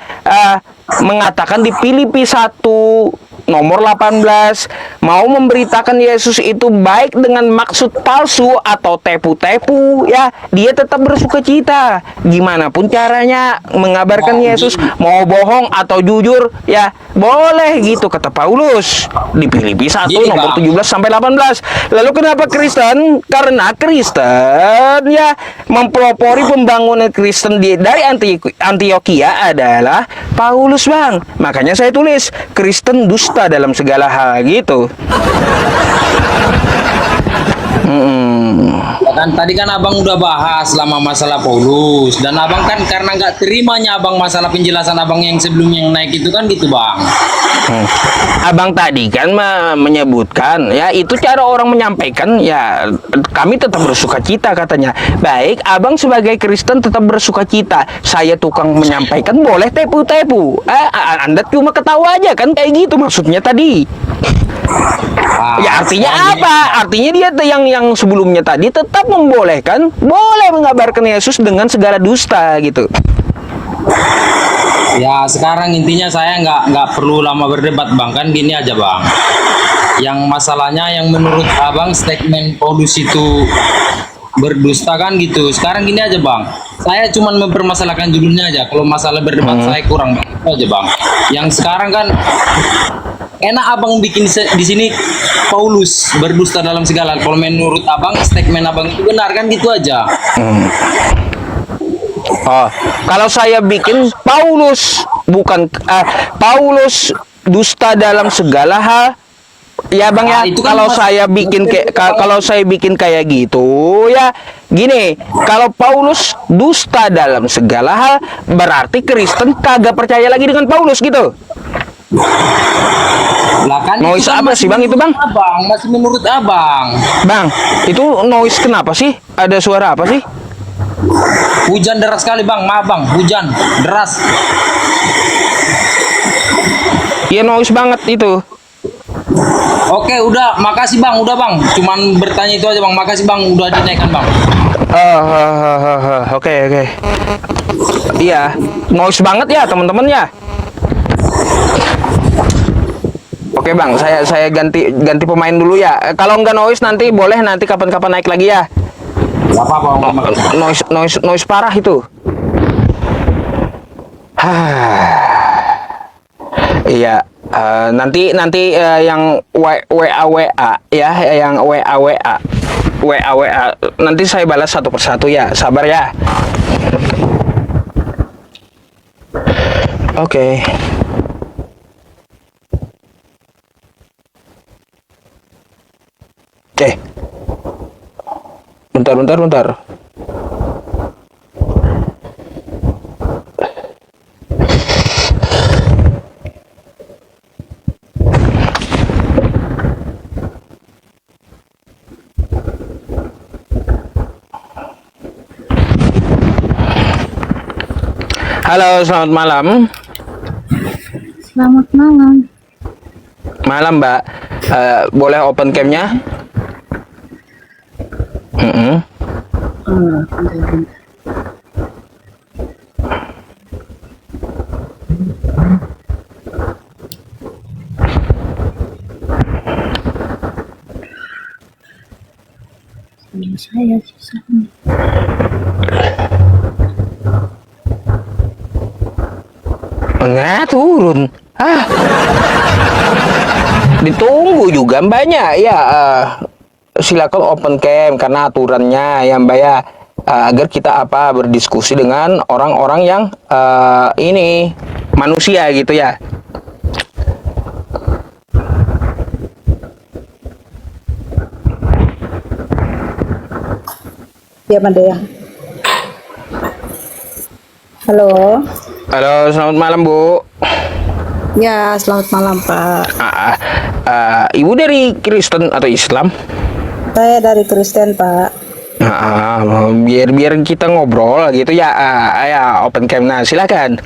mengatakan di Filipi 1 nomor 18, mau memberitakan Yesus itu baik dengan maksud palsu atau tepu-tepu, ya dia tetap bersuka cita. Gimana pun caranya mengabarkan Yesus, mau bohong atau jujur, ya boleh gitu kata Paulus di Filipi 1 Gini, nomor Bang. 17 sampai 18. Lalu kenapa Kristen? Karena Kristen ya mempelopori pembangunan Kristen dari Antioquia adalah Paulus bang. Makanya saya tulis Kristen dusta dalam segala hal gitu. Ya kan tadi kan abang udah bahas selama masalah Paulus dan abang kan karena nggak terimanya abang masalah penjelasan abang yang sebelumnya yang naik itu kan gitu bang. Abang tadi kan menyebutkan ya itu cara orang menyampaikan ya kami tetap bersuka cita katanya. Baik, abang sebagai Kristen tetap bersuka cita. Saya tukang menyampaikan boleh tepu-tepu. Anda cuma ketawa aja kan kayak gitu maksudnya tadi. Ya artinya apa? Artinya dia yang sebelumnya tadi tetap membolehkan, boleh mengabarkan Yesus dengan segala dusta gitu. Ya sekarang intinya saya nggak perlu lama berdebat bang, kan gini aja bang. Yang masalahnya yang menurut abang statement Paulus itu berdusta kan gitu. Sekarang gini aja bang, saya cuma mempermasalahkan judulnya aja. Kalau masalah berdebat saya kurang aja bang. Yang sekarang kan enak abang bikin di sini Paulus berdusta dalam segala hal. Kalau menurut abang statement abang itu benar kan gitu aja. Kalau saya bikin Paulus bukan Paulus dusta dalam segala hal, ya bang ya. Itu kan Kalau saya bikin kalau saya bikin kayak gitu ya, gini. Kalau Paulus dusta dalam segala hal, berarti Kristen kagak percaya lagi dengan Paulus gitu. Lah kan Noise itu kan apa masih sih, Bang, itu, Bang? menurut abang masih menurut abang. Bang, itu noise kenapa sih? Ada suara apa sih? Hujan deras sekali bang, maaf bang, hujan deras. Ya noise banget itu. Oke udah, makasih bang, udah bang. Cuman bertanya itu aja bang, makasih bang, udah dinaikkan bang. Oke. Iya, noise banget ya teman-teman ya. Oke bang, saya ganti pemain dulu ya. Kalau nggak noise nanti boleh nanti kapan-kapan naik lagi ya. Gak apa-apa bang, makasih. Noise parah itu. Iya, nanti yang WA ya, yang WA nanti saya balas satu persatu ya. Sabar ya. Oke. Bentar. Halo, selamat malam. Selamat malam. Malam, Mbak. Boleh open cam-nya? Bentar. Enggak turun. Ditunggu juga mbaknya ya. Silakan open cam karena aturannya ya mbak ya, agar kita berdiskusi dengan orang-orang yang ini manusia gitu ya. Ya, Made. Halo. Halo, selamat malam Bu. Ya, selamat malam, Pak. Ibu dari Kristen atau Islam? Saya dari Kristen, Pak. Biar kita ngobrol gitu ya. Ya, open cam. Nah, silakan.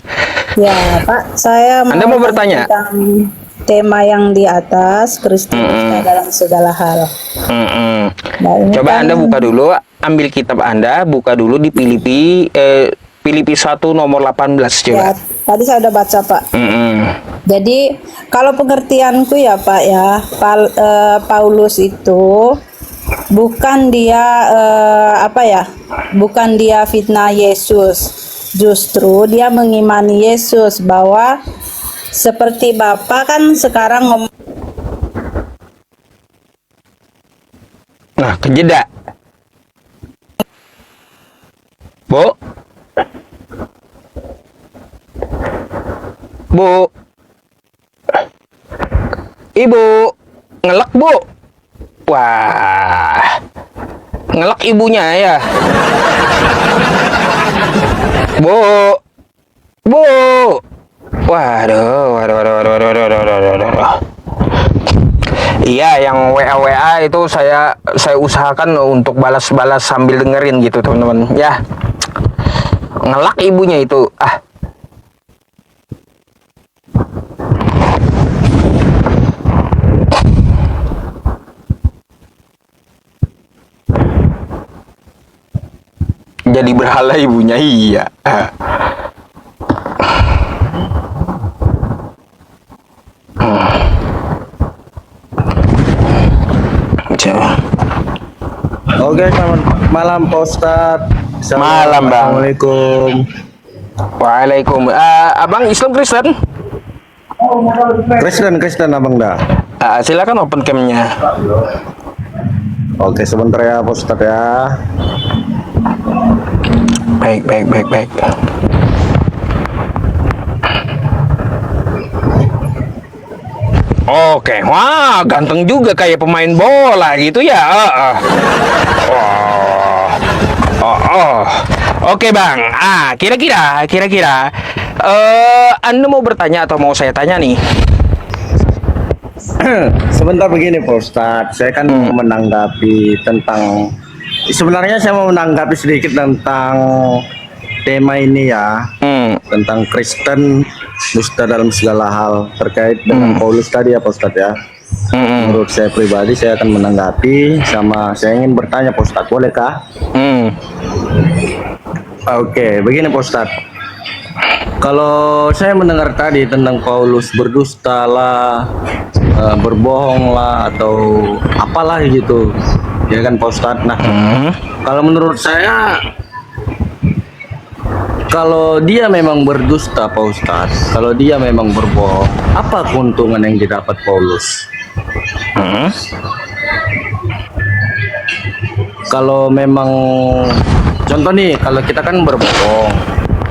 Ya, Pak, saya Anda mau bertanya? tentang tema yang di atas, Kristen dalam segala hal. Nah, ini Coba kan- Anda buka dulu, ambil kitab Anda, buka dulu di Filipi 1 nomor 18 Ya, coba. tadi saya udah baca, Pak. Jadi, kalau pengertianku ya, Pak ya, Paulus itu bukan dia bukan dia fitnah Yesus. Justru dia mengimani Yesus bahwa seperti Bapa kan sekarang Nah, kejeda. Bu. Bu. Ibu. Ngelek, Bu. Wah. Ngelek ibunya ya. Bu. Bu. Waduh. Iya, yang WA itu saya usahakan untuk balas-balas sambil dengerin gitu, teman-teman. Ya. Ngelak ibunya itu. Jadi berhala ibunya, iya. Oke, selamat malam Pak Ustadz. Malam, Bang. Assalamualaikum. Waalaikumsalam. Abang Islam Kristen? Kristen abang dah. Silakan open cam-nya. Oke, sebentar ya Pak Ustadz ya. Baik. Oke, wah ganteng juga kayak pemain bola gitu ya. Oke bang. Kira-kira, Anda mau bertanya atau mau saya tanya nih? Sebentar begini Pak Ustadz, saya kan mau menanggapi tentang, sebenarnya saya mau menanggapi sedikit tentang tema ini ya, tentang Kristen dusta dalam segala hal terkait dengan Paulus tadi ya Pak Ustadz ya. Menurut saya pribadi saya akan menanggapi, sama saya ingin bertanya Pak Ustadz, bolehkah? Oke, begini Pak Ustadz. Kalau saya mendengar tadi tentang Paulus berdusta lah, berbohong lah, atau apalah gitu, ya kan Pak Ustadz. Nah, kalau menurut saya, kalau dia memang berdusta Pak Ustadz, kalau dia memang berbohong, apa keuntungan yang didapat Paulus? Kalau memang, contoh nih, kalau kita kan berbohong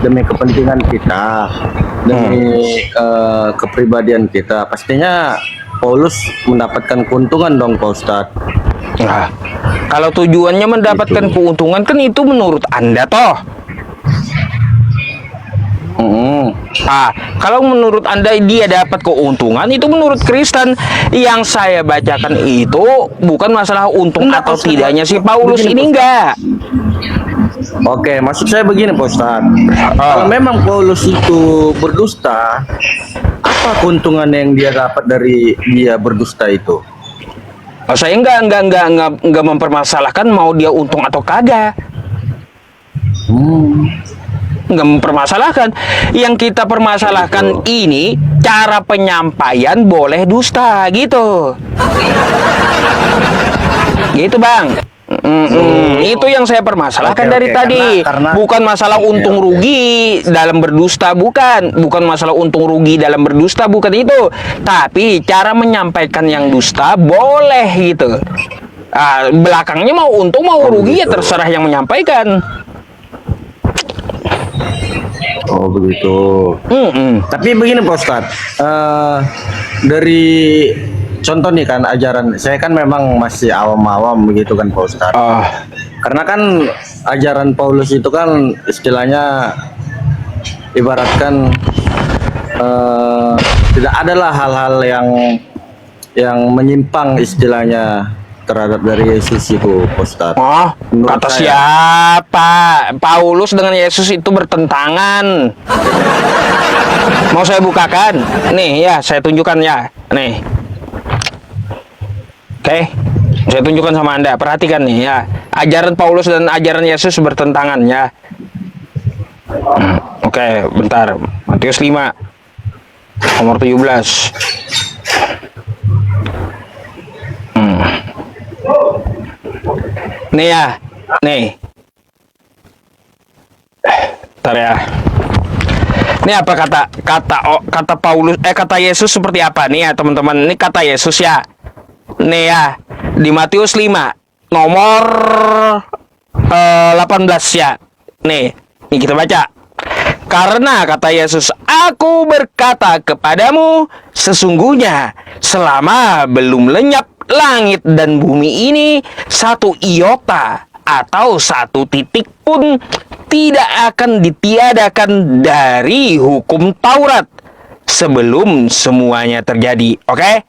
demi kepentingan kita, demi kepribadian kita, pastinya Paulus mendapatkan keuntungan dong Pak Ustadz. Nah, kalau tujuannya mendapatkan keuntungan kan itu menurut Anda toh. Kalau menurut Anda dia dapat keuntungan, itu menurut Kristen. Yang saya bacakan itu bukan masalah untung atau tidaknya si Paulus ini, enggak. Oke, maksud saya begini Pak Ustadz. Kalau memang Paulus itu berdusta, apa keuntungan yang dia dapat dari dia berdusta itu? Saya enggak mempermasalahkan mau dia untung atau kagak. Nggak mempermasalahkan. Yang kita permasalahkan ini cara penyampaian boleh dusta gitu. Gitu bang. Itu yang saya permasalahkan Oke, dari oke. tadi. Karena- Bukan masalah untung oke. rugi dalam berdusta, bukan masalah untung rugi dalam berdusta, bukan itu. Tapi cara menyampaikan yang dusta boleh gitu. Belakangnya mau untung mau rugi ya terserah yang menyampaikan. Oh begitu. Mm-mm. Tapi begini Pak Ustadz, dari contoh nih kan ajaran, saya kan memang masih awam-awam begitu kan Pak Ustadz. Oh, Karena kan ajaran Paulus itu kan istilahnya ibaratkan tidak adalah hal-hal yang menyimpang istilahnya terhadap dari Yesus itu Pak Ustadz. oh, Menurut kata saya. siapa? Paulus dengan Yesus itu bertentangan. Mau saya bukakan? Nih ya, saya tunjukkan ya. Nih. Oke. Saya tunjukkan sama Anda. Perhatikan nih ya. Ajaran Paulus dan ajaran Yesus bertentangan ya. Oke, bentar. Matius 5 nomor 17. Nih ya. Nih. Bentar ya. Ini apa kata Paulus kata Yesus seperti apa nih ya teman-teman? Ini kata Yesus ya. Nih ya di Matius 5 nomor 18 ya. Nih kita baca. Karena kata Yesus, aku berkata kepadamu, sesungguhnya selama belum lenyap langit dan bumi ini, satu iota atau satu titik pun tidak akan ditiadakan dari hukum Taurat sebelum semuanya terjadi. Oke?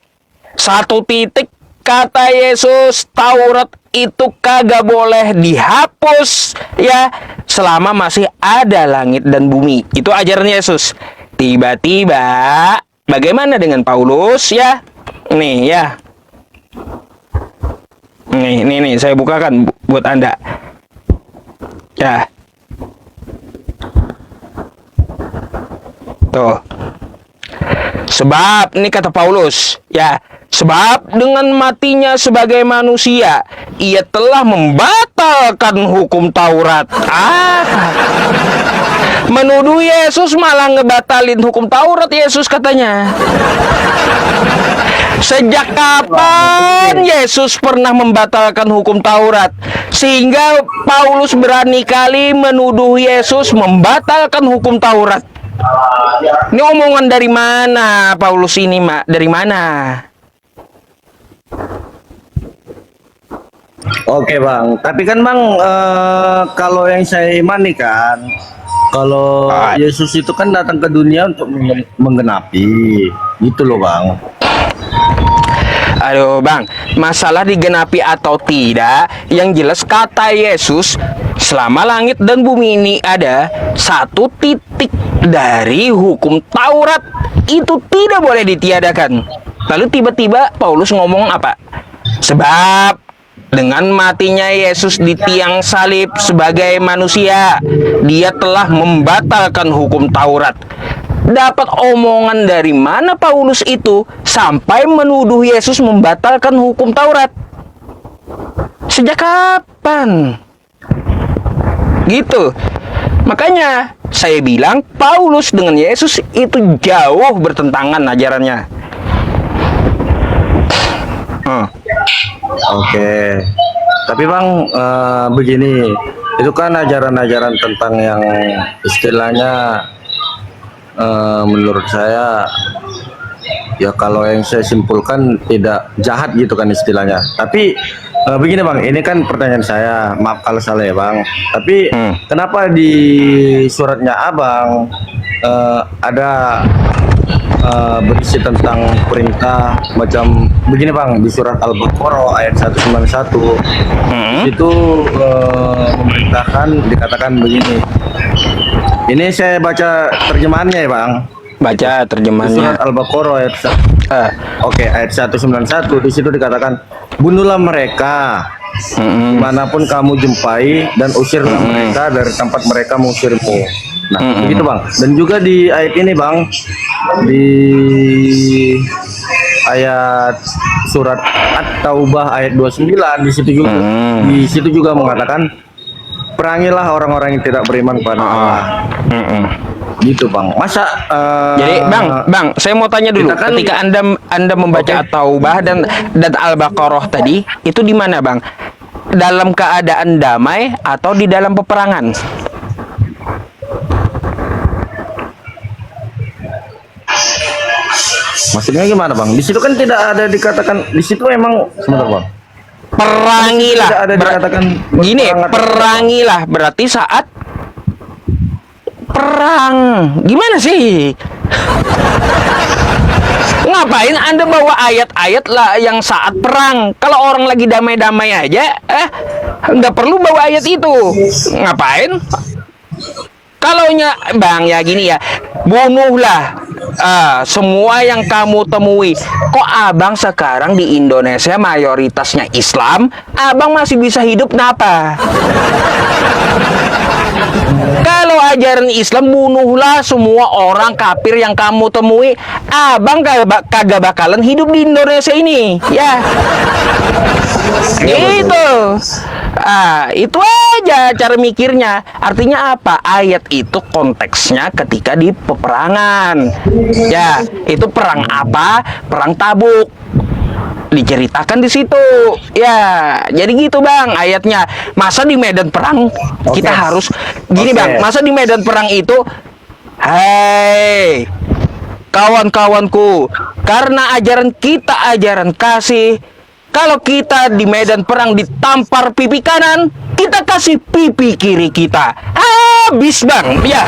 Satu titik kata Yesus, Taurat itu kagak boleh dihapus ya selama masih ada langit dan bumi. Itu ajaran Yesus. Tiba-tiba bagaimana dengan Paulus ya? Nih ya. Nih saya bukakan buat Anda. Ya. Tuh. Sebab ini kata Paulus, ya, sebab dengan matinya sebagai manusia, ia telah membatalkan hukum Taurat. Menuduh Yesus malah ngebatalin hukum Taurat Yesus katanya. Sejak kapan Yesus pernah membatalkan hukum Taurat? Sehingga Paulus berani kali menuduh Yesus membatalkan hukum Taurat. Ini omongan dari mana Paulus ini, Mak? Dari mana? Oke Bang, tapi kan Bang kalau yang saya imani kan, kalau Yesus itu kan datang ke dunia untuk menggenapi, gitu loh Bang. Aduh Bang, masalah digenapi atau tidak, yang jelas kata Yesus, selama langit dan bumi ini ada, satu titik dari hukum Taurat itu tidak boleh ditiadakan. Lalu tiba-tiba Paulus ngomong apa? Sebab dengan matinya Yesus di tiang salib sebagai manusia, dia telah membatalkan hukum Taurat. Dapat omongan dari mana Paulus itu sampai menuduh Yesus membatalkan hukum Taurat? Sejak kapan? Gitu. Makanya saya bilang Paulus dengan Yesus itu jauh bertentangan ajarannya. Oke, tapi Bang begini, itu kan ajaran-ajaran tentang yang istilahnya menurut saya ya kalau yang saya simpulkan tidak jahat gitu kan istilahnya. Tapi begini Bang, ini kan pertanyaan saya, maaf kalau salah ya Bang. Tapi kenapa di suratnya Abang ada berisi tentang perintah macam begini Bang, di surat Al-Baqarah ayat 191 itu memerintahkan, dikatakan begini. Ini saya baca terjemahannya ya Bang. Baca Di terjemahannya. surat Al-Baqarah ayat Oke, ayat 191 di situ dikatakan, bunuhlah mereka dimanapun kamu jumpai dan usirlah mereka dari tempat mereka mengusirmu. Nah, begitu Bang. Dan juga di ayat ini Bang, di ayat surat At-Taubah ayat 29 di situ juga mengatakan perangilah orang-orang yang tidak beriman kepada Allah. Gitu Bang. Masa Jadi Bang, saya mau tanya dulu, kita kan- ketika Anda membaca At-Taubah dan Al-Baqarah tadi, itu di mana Bang? Dalam keadaan damai atau di dalam peperangan? maksudnya gimana Bang? Di situ kan tidak ada dikatakan, di situ emang sebentar Bang. Perangilah. Tidak ada dikatakan Gini, berperang atau- perangilah berarti saat perang. Gimana sih? Ngapain Anda bawa ayat-ayat lah yang saat perang? Kalau orang lagi damai-damai aja, nggak perlu bawa ayat itu. Ngapain? Kalaunya Bang ya gini ya, bunuhlah semua yang kamu temui. Kok Abang sekarang di Indonesia mayoritasnya Islam, Abang masih bisa hidup kenapa? Kalau ajaran Islam, bunuhlah semua orang kafir yang kamu temui. Abang kagak bakalan hidup di Indonesia ini, ya. Gitu. Itu aja cara mikirnya. Artinya apa? Ayat itu konteksnya ketika di peperangan. Ya, itu perang apa? Perang Tabuk. Diceritakan di situ. Ya, jadi gitu Bang ayatnya. Masa di medan perang kita harus gini Bang, masa di medan perang itu hei kawan-kawanku, karena ajaran kita ajaran kasih. Kalau kita di medan perang ditampar pipi kanan, kita kasih pipi kiri kita. Habis Bang, ya.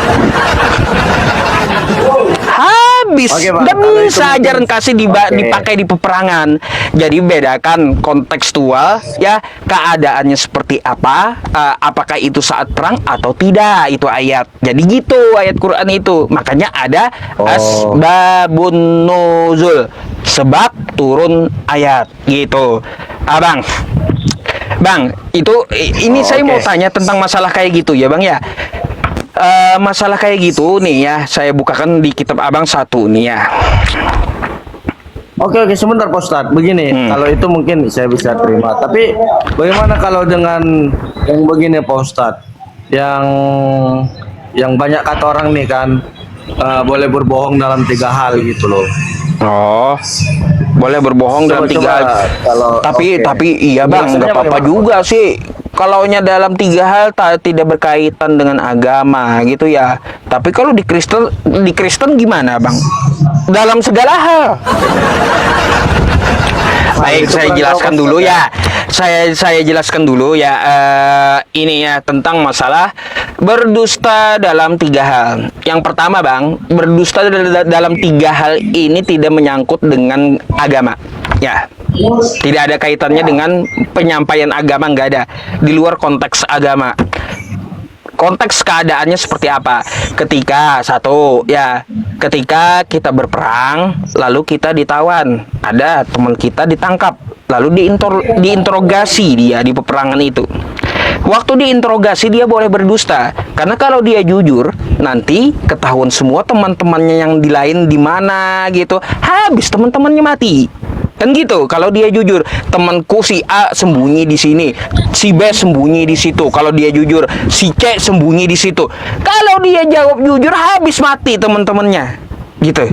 Habis. Oke, Bang. Nggak Kalau itu bisa mungkin- ajaran kasih dipakai di peperangan. Jadi bedakan kontekstual ya, keadaannya seperti apa, apakah itu saat perang atau tidak, itu ayat. Jadi gitu ayat Quran itu. Makanya ada asbabun nuzul, sebab turun ayat gitu. Bang, itu ini saya mau tanya tentang masalah kayak gitu ya Bang ya. Masalah kayak gitu nih ya, saya bukakan di kitab Abang satu nih ya. Oke, sebentar Pak Ustadz. Begini, kalau itu mungkin saya bisa terima. Tapi bagaimana kalau dengan yang begini Pak Ustadz? Yang banyak kata orang nih kan, boleh berbohong dalam 3 hal gitu loh. Oh, boleh berbohong dalam 3 hal. Tapi iya Bang, Penjelasannya nggak apa-apa bagaimana, juga sih. Kalaunya dalam 3 hal tidak berkaitan dengan agama gitu ya. Tapi kalau di Kristen gimana Bang? Dalam segala hal. Baik, saya jelaskan dulu ya. Saya jelaskan dulu ya. Ini ya tentang masalah berdusta dalam 3 hal. Yang pertama Bang, berdusta dalam 3 hal ini tidak menyangkut dengan agama. Ya, tidak ada kaitannya dengan penyampaian agama, nggak ada. Di luar konteks agama. Konteks keadaannya seperti apa? Ketika ketika kita berperang, lalu kita ditawan, ada teman kita ditangkap, lalu diinterogasi dia di peperangan itu. Waktu diinterogasi dia boleh berdusta, karena kalau dia jujur, nanti ketahuan semua teman-temannya yang di lain di mana gitu, habis teman-temannya mati. Kan gitu, kalau dia jujur, temanku si A sembunyi di sini, si B sembunyi di situ. Kalau dia jujur, si C sembunyi di situ. Kalau dia jawab jujur, habis mati teman-temannya. Gitu.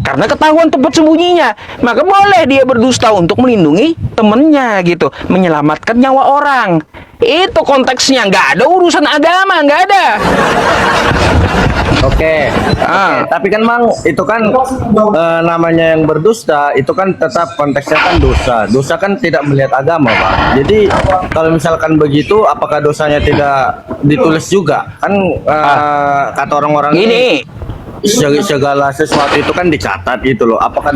Karena ketahuan tempat sembunyinya, maka boleh dia berdusta untuk melindungi temennya gitu, menyelamatkan nyawa orang. Itu konteksnya, nggak ada urusan agama, nggak ada. Oke. Tapi kan Bang, itu kan namanya yang berdusta, itu kan tetap konteksnya kan dosa. Dosa kan tidak melihat agama, Pak. Jadi kalau misalkan begitu, apakah dosanya tidak ditulis juga? Kan kata orang-orang Ini segala sesuatu itu kan dicatat gitu loh. Apakah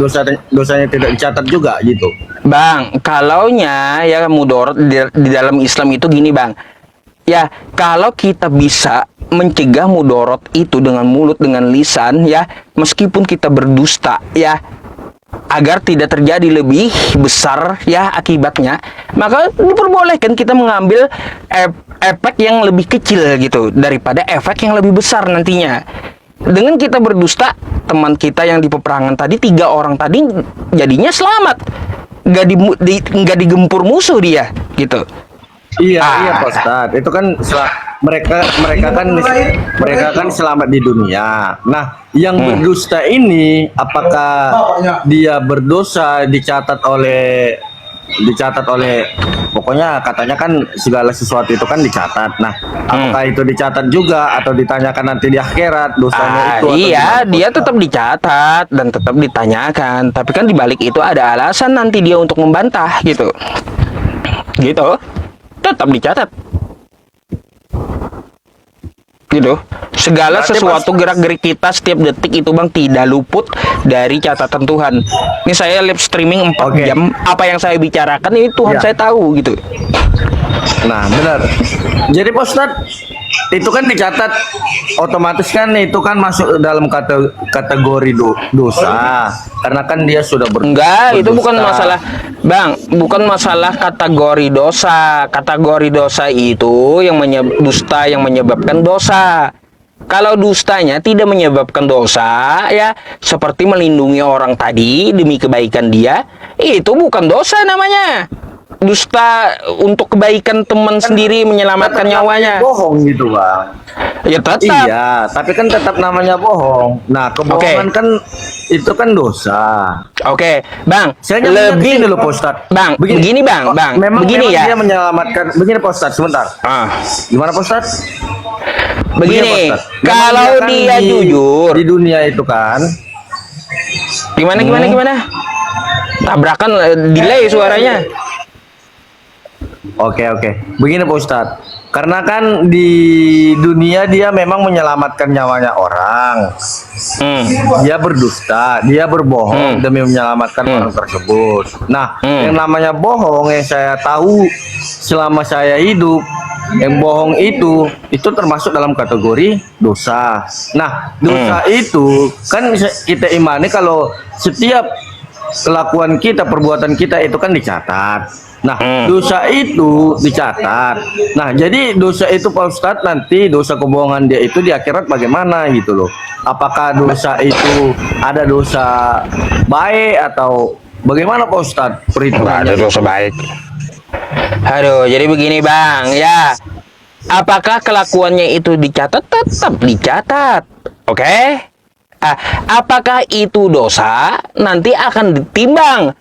dosanya tidak dicatat juga gitu? Bang, kalaunya ya mudorot di dalam Islam itu gini Bang. Ya, kalau kita bisa mencegah mudorot itu dengan mulut, dengan lisan ya, meskipun kita berdusta ya, agar tidak terjadi lebih besar ya akibatnya, maka diperbolehkan kita mengambil efek yang lebih kecil gitu daripada efek yang lebih besar nantinya. Dengan kita berdusta, teman kita yang di peperangan tadi, 3 orang tadi jadinya selamat, nggak digempur musuh dia gitu. Iya, iya Pak Ustadz. Itu kan mereka kan selamat di dunia. Nah, yang berdusta ini apakah dia berdosa dicatat oleh pokoknya katanya kan segala sesuatu itu kan dicatat. Nah, apakah itu dicatat juga atau ditanyakan nanti di akhirat dosanya itu? Iya, dia tetap dicatat dan tetap ditanyakan. Tapi kan dibalik itu ada alasan nanti dia untuk membantah gitu. Gitu. Tetap dicatat. Gitu. Segala sesuatu gerak-gerik kita setiap detik itu Bang tidak luput dari catatan Tuhan. Ini saya live streaming 4 jam. Apa yang saya bicarakan ini Tuhan saya tahu gitu. Nah, benar. Jadi Pak Ustadz, itu kan dicatat otomatis kan itu kan masuk dalam kategori dosa karena kan dia sudah Enggak, itu bukan masalah Bang, bukan masalah kategori dosa. Kategori dosa itu yang dusta yang menyebabkan dosa. Kalau dustanya tidak menyebabkan dosa, ya seperti melindungi orang tadi demi kebaikan dia, itu bukan dosa namanya. Dusta untuk kebaikan teman sendiri, menyelamatkan nyawanya. Bohong gitu Bang. Ya tetap. Iya, tapi kan tetap namanya bohong. Nah, kebohongan kan itu kan dosa. Oke, Bang. Saya lebih dulu Pak Ustadz. Bang, begini Bang, memang ya. Dia menyelamatkan. Begini Pak Ustadz, sebentar. Gimana Pak Ustadz? Begini, kalau dia jujur di dunia itu kan. Gimana? Tabrakan delay suaranya. Oke. Begini Pak Ustadz. Karena kan di dunia dia memang menyelamatkan nyawanya orang. Dia berdusta, dia berbohong demi menyelamatkan orang tersebut. Nah, yang namanya bohong yang saya tahu selama saya hidup, yang bohong itu termasuk dalam kategori dosa. Nah, dosa itu kan kita imani kalau setiap kelakuan kita, perbuatan kita itu kan dicatat. Nah, dosa itu dicatat. Nah, jadi dosa itu Pak Ustadz nanti dosa kebohongan dia itu di akhirat bagaimana gitu loh. Apakah dosa itu ada dosa baik atau bagaimana Pak Ustadz perhitungannya? Ada dosa baik. Aduh, jadi begini Bang, ya. Apakah kelakuannya itu dicatat? Tetap dicatat. Oke? Apakah itu dosa? Nanti akan ditimbang.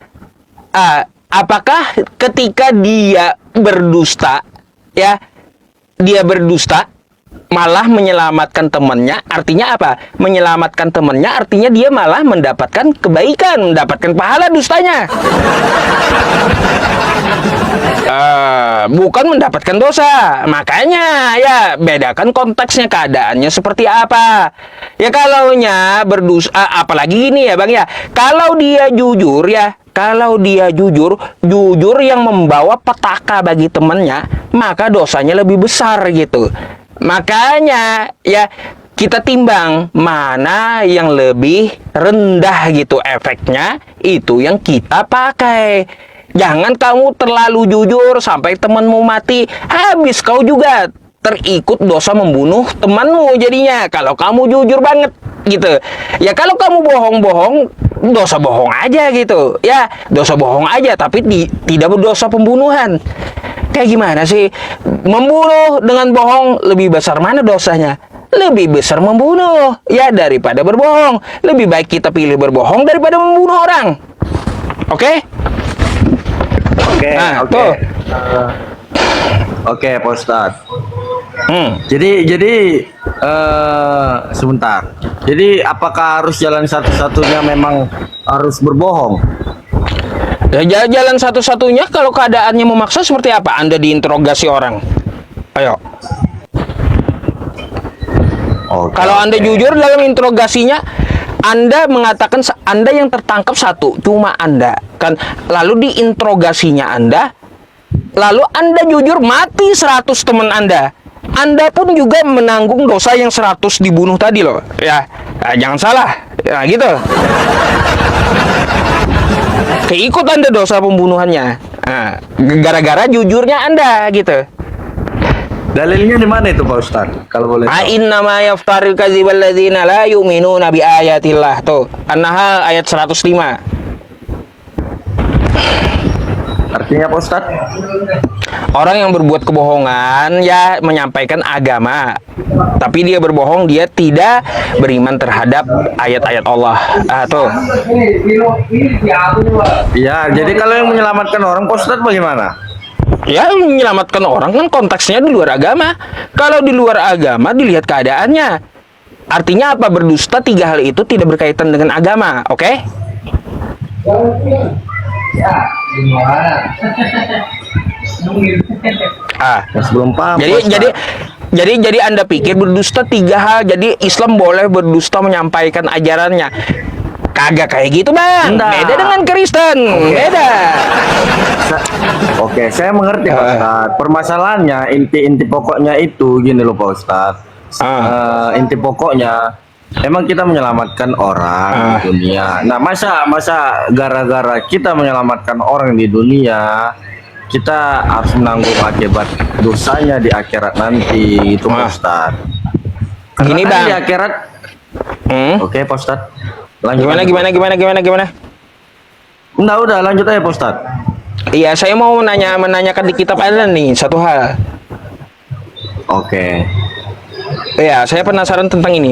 Apakah ketika dia berdusta, ya, dia berdusta malah menyelamatkan temannya, artinya apa? Menyelamatkan temannya artinya dia malah mendapatkan kebaikan, mendapatkan pahala dustanya. Bukan mendapatkan dosa. Makanya ya bedakan konteksnya, keadaannya seperti apa. Ya kalaunya berdosa, apalagi ini ya Bang ya, kalau dia jujur ya, kalau dia jujur yang membawa petaka bagi temannya, maka dosanya lebih besar gitu. Makanya ya kita timbang mana yang lebih rendah gitu efeknya, itu yang kita pakai. Jangan kamu terlalu jujur sampai temanmu mati, habis kau juga terikut dosa membunuh temanmu jadinya. Kalau kamu jujur banget gitu. Ya kalau kamu bohong-bohong, dosa bohong aja gitu. Ya, dosa bohong aja tapi tidak berdosa pembunuhan. Kayak gimana sih? Membunuh dengan bohong lebih besar mana dosanya? Lebih besar membunuh ya daripada berbohong. Lebih baik kita pilih berbohong daripada membunuh orang. Oke? Oke, Pak Ustadz. Jadi sebentar. Jadi apakah harus jalan satu-satunya memang harus berbohong? Ya jalan satu-satunya kalau keadaannya memaksa seperti apa? Anda diinterogasi orang. Ayo. Kalau Anda jujur dalam interogasinya, Anda mengatakan Anda yang tertangkap satu, cuma Anda kan. Lalu diinterogasinya Anda, lalu Anda jujur mati 100 teman Anda. Anda pun juga menanggung dosa yang 100 dibunuh tadi loh. Ya, jangan salah. Ya gitu. Keikut Anda dosa pembunuhannya. Gara-gara jujurnya Anda gitu. Dalilnya di mana itu Pak Ustadz? Kalau boleh tahu. Inna ma yaftaril kadzibal ladzina la yu'minuna bi ayatillah. Tuh, An-Nahl ayat 105. Artinya Pak Ustadz? Orang yang berbuat kebohongan ya menyampaikan agama, tapi dia berbohong, dia tidak beriman terhadap ayat-ayat Allah. Tuh. Iya, jadi kalau yang menyelamatkan orang Pak Ustadz bagaimana? Ya, menyelamatkan orang kan konteksnya di luar agama. Kalau di luar agama dilihat keadaannya. Artinya apa? Berdusta, tiga hal itu tidak berkaitan dengan agama, oke? Mas belum paham. Jadi Pak Ustadz. jadi Anda pikir berdusta tiga hal. Jadi Islam boleh berdusta menyampaikan ajarannya. Kagak kayak gitu, Bang. Enggak. Beda dengan Kristen. Beda. Oke, saya mengerti Pak Ustadz. Permasalahannya inti pokoknya itu gini loh Pak Ustadz. Inti pokoknya emang kita menyelamatkan orang di dunia. Nah, masa gara-gara kita menyelamatkan orang di dunia, kita harus menanggung akibat dosanya di akhirat nanti itu Pak Ustadz. Karena Gini, kan Bang. di akhirat. Oke Pak Ustadz. Lanjut. Gimana? Enggak, udah lanjut aja Pak Ustadz. Iya, saya mau menanyakan di kitab ada nih satu hal. Oke. Ya, saya penasaran tentang ini.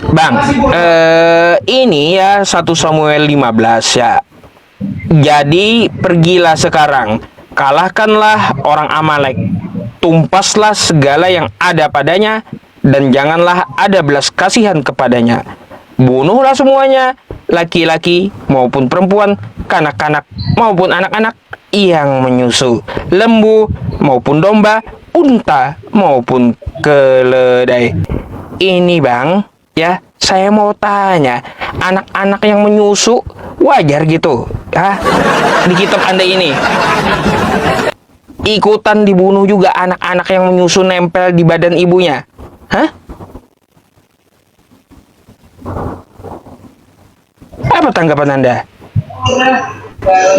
Bang, ini ya 1 Samuel 15 ya. Jadi pergilah sekarang, kalahkanlah orang Amalek, tumpaslah segala yang ada padanya, dan janganlah ada belas kasihan kepadanya. Bunuhlah semuanya, laki-laki maupun perempuan, kanak-kanak maupun anak-anak yang menyusu, lembu maupun domba, unta maupun keledai. Ini Bang, ya saya mau tanya, anak-anak yang menyusu wajar gitu? Di kitab Anda ini ikutan dibunuh juga anak-anak yang menyusu nempel di badan ibunya? Apa tanggapan Anda?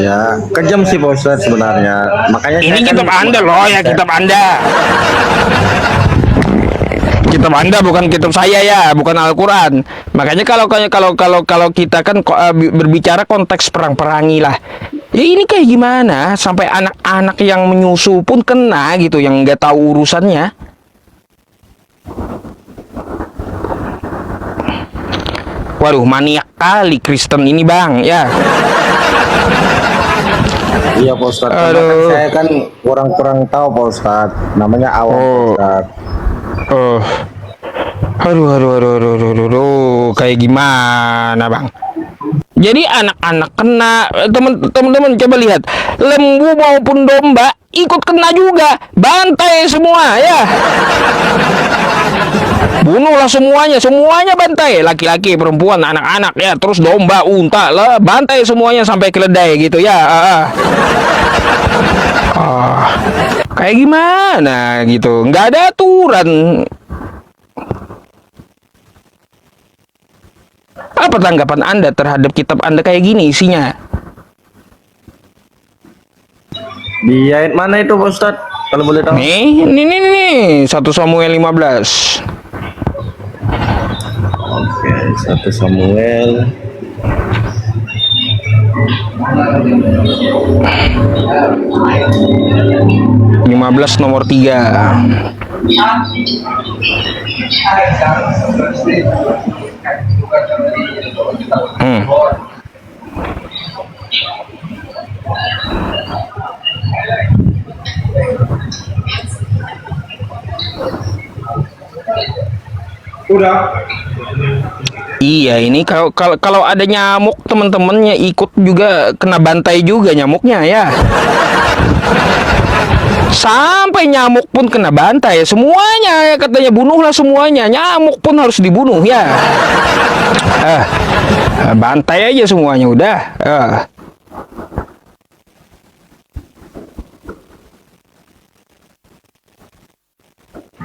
Ya, kejam sih Pak Ustadz sebenarnya. Makanya Ini saya kitab Anda loh ya, kitab Anda. Kitab Anda bukan kitab saya ya, bukan Al-Qur'an. Makanya kalau kita kan berbicara konteks perang-perangi lah. Ya ini kayak gimana sampai anak-anak yang menyusu pun kena gitu, yang nggak tahu urusannya. Waduh, maniak kali Kristen ini Bang, ya. Iya Pak Ustadz, karena kan saya kan kurang tahu Pak Ustadz. Namanya awam Pak Ustadz. Aduh, kayak gimana Bang? Jadi anak-anak kena, teman-teman coba lihat, lembu maupun domba ikut kena juga, bantai semua ya. Bunuhlah semuanya bantai, laki-laki, perempuan, anak-anak ya, terus domba, unta lah, bantai semuanya sampai keledai gitu ya. Kayak gimana gitu, nggak ada aturan. Apa tanggapan Anda terhadap kitab Anda kayak gini isinya? Di ayat mana itu Pak Ustadz? Kalau boleh tahu. Nih, 1 Samuel 15. Oke, 1 Samuel. Nomor 3. Iya, ini kalau ada nyamuk, teman-temannya ikut juga kena bantai juga nyamuknya ya. Sampai nyamuk pun kena bantai semuanya ya, katanya bunuhlah semuanya, nyamuk pun harus dibunuh ya. Bantai aja semuanya udah.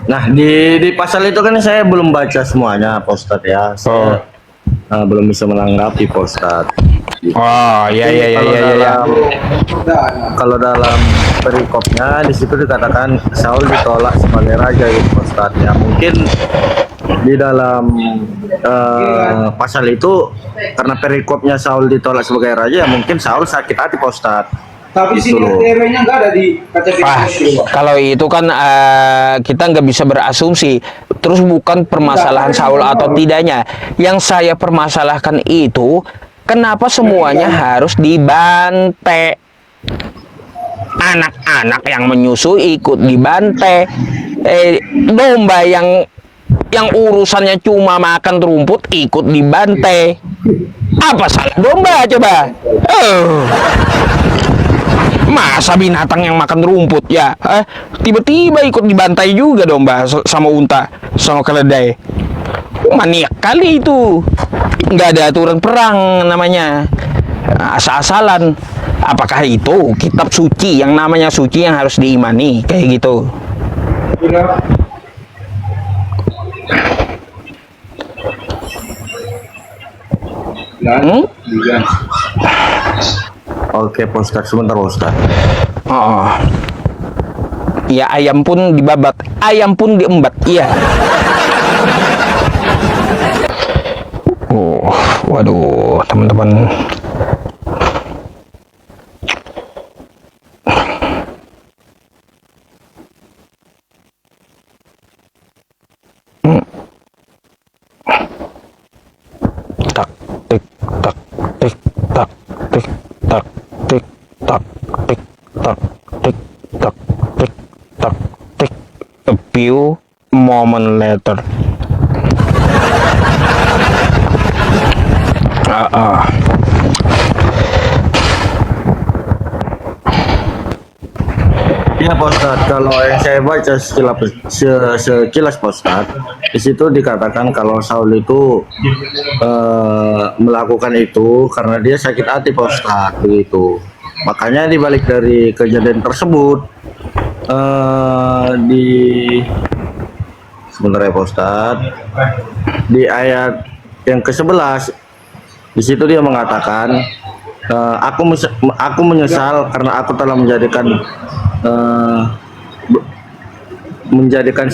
Nah, di pasal itu kan saya belum baca semuanya Pak Ustadz ya. belum bisa menanggapi Pak Ustadz. Oh, ya ya ya Kalau ya ya. kalau dalam perikopnya di situ dikatakan Saul ditolak sebagai raja gitu Pak Ustadz. Ya mungkin di dalam pasal itu karena perikopnya Saul ditolak sebagai raja, ya mungkin Saul sakit hati Pak Ustadz. Tapi Gitu loh. nya nggak ada di KTP. Kalau itu kan kita nggak bisa berasumsi. Terus bukan permasalahan Saul atau tidaknya. Yang saya permasalahkan itu kenapa semuanya harus dibantai? Anak-anak yang menyusui ikut dibantai. Domba yang urusannya cuma makan rumput ikut dibantai. Apa salah domba coba? Masa binatang yang makan rumput ya tiba-tiba ikut dibantai juga domba sama unta sama keledai. Maniak kali itu. Nggak ada aturan perang namanya, asal-asalan. Apakah itu kitab suci yang namanya suci yang harus diimani kayak gitu? Oke Pak Ustadz, sebentar Pak Ustadz. Oh. Ya ayam pun dibabat, ayam pun diembat, iya. Oh, waduh, teman-teman. Tak, tik, tak, tik, tak, tik, tak, tik, tak, tik, tak, tik, tak, tik, tak, tik. A few moment later. Ya Pak Ustadz, kalau yang saya baca sekilas Pak Ustadz, di situ dikatakan kalau Saul itu melakukan itu karena dia sakit hati Pak Ustadz, begitu. Makanya dibalik dari kejadian tersebut di sebentar ya Pak Ustadz, di ayat yang ke-11 di situ dia mengatakan aku menyesal karena aku telah menjadikan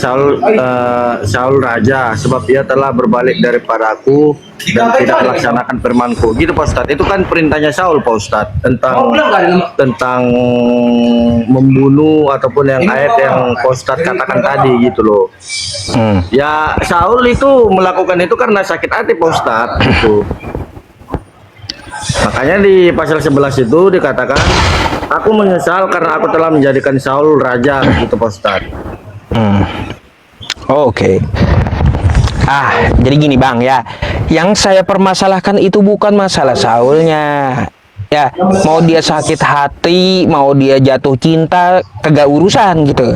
Saul raja sebab ia telah berbalik daripada aku dan tidak melaksanakan firmanku. Gitu Pak Ustadz. Itu kan perintahnya Saul Pak Ustadz tentang membunuh ataupun yang ayat yang Pak Ustadz katakan tadi gitu loh. Ya Saul itu melakukan itu karena sakit hati Pak Ustadz gitu. Makanya di pasal 11 itu dikatakan aku menyesal karena aku telah menjadikan Saul raja gitu Pak Ustadz. Oke. Jadi gini Bang ya, yang saya permasalahkan itu bukan masalah Saulnya. Ya, mau dia sakit hati, mau dia jatuh cinta, kagak urusan gitu.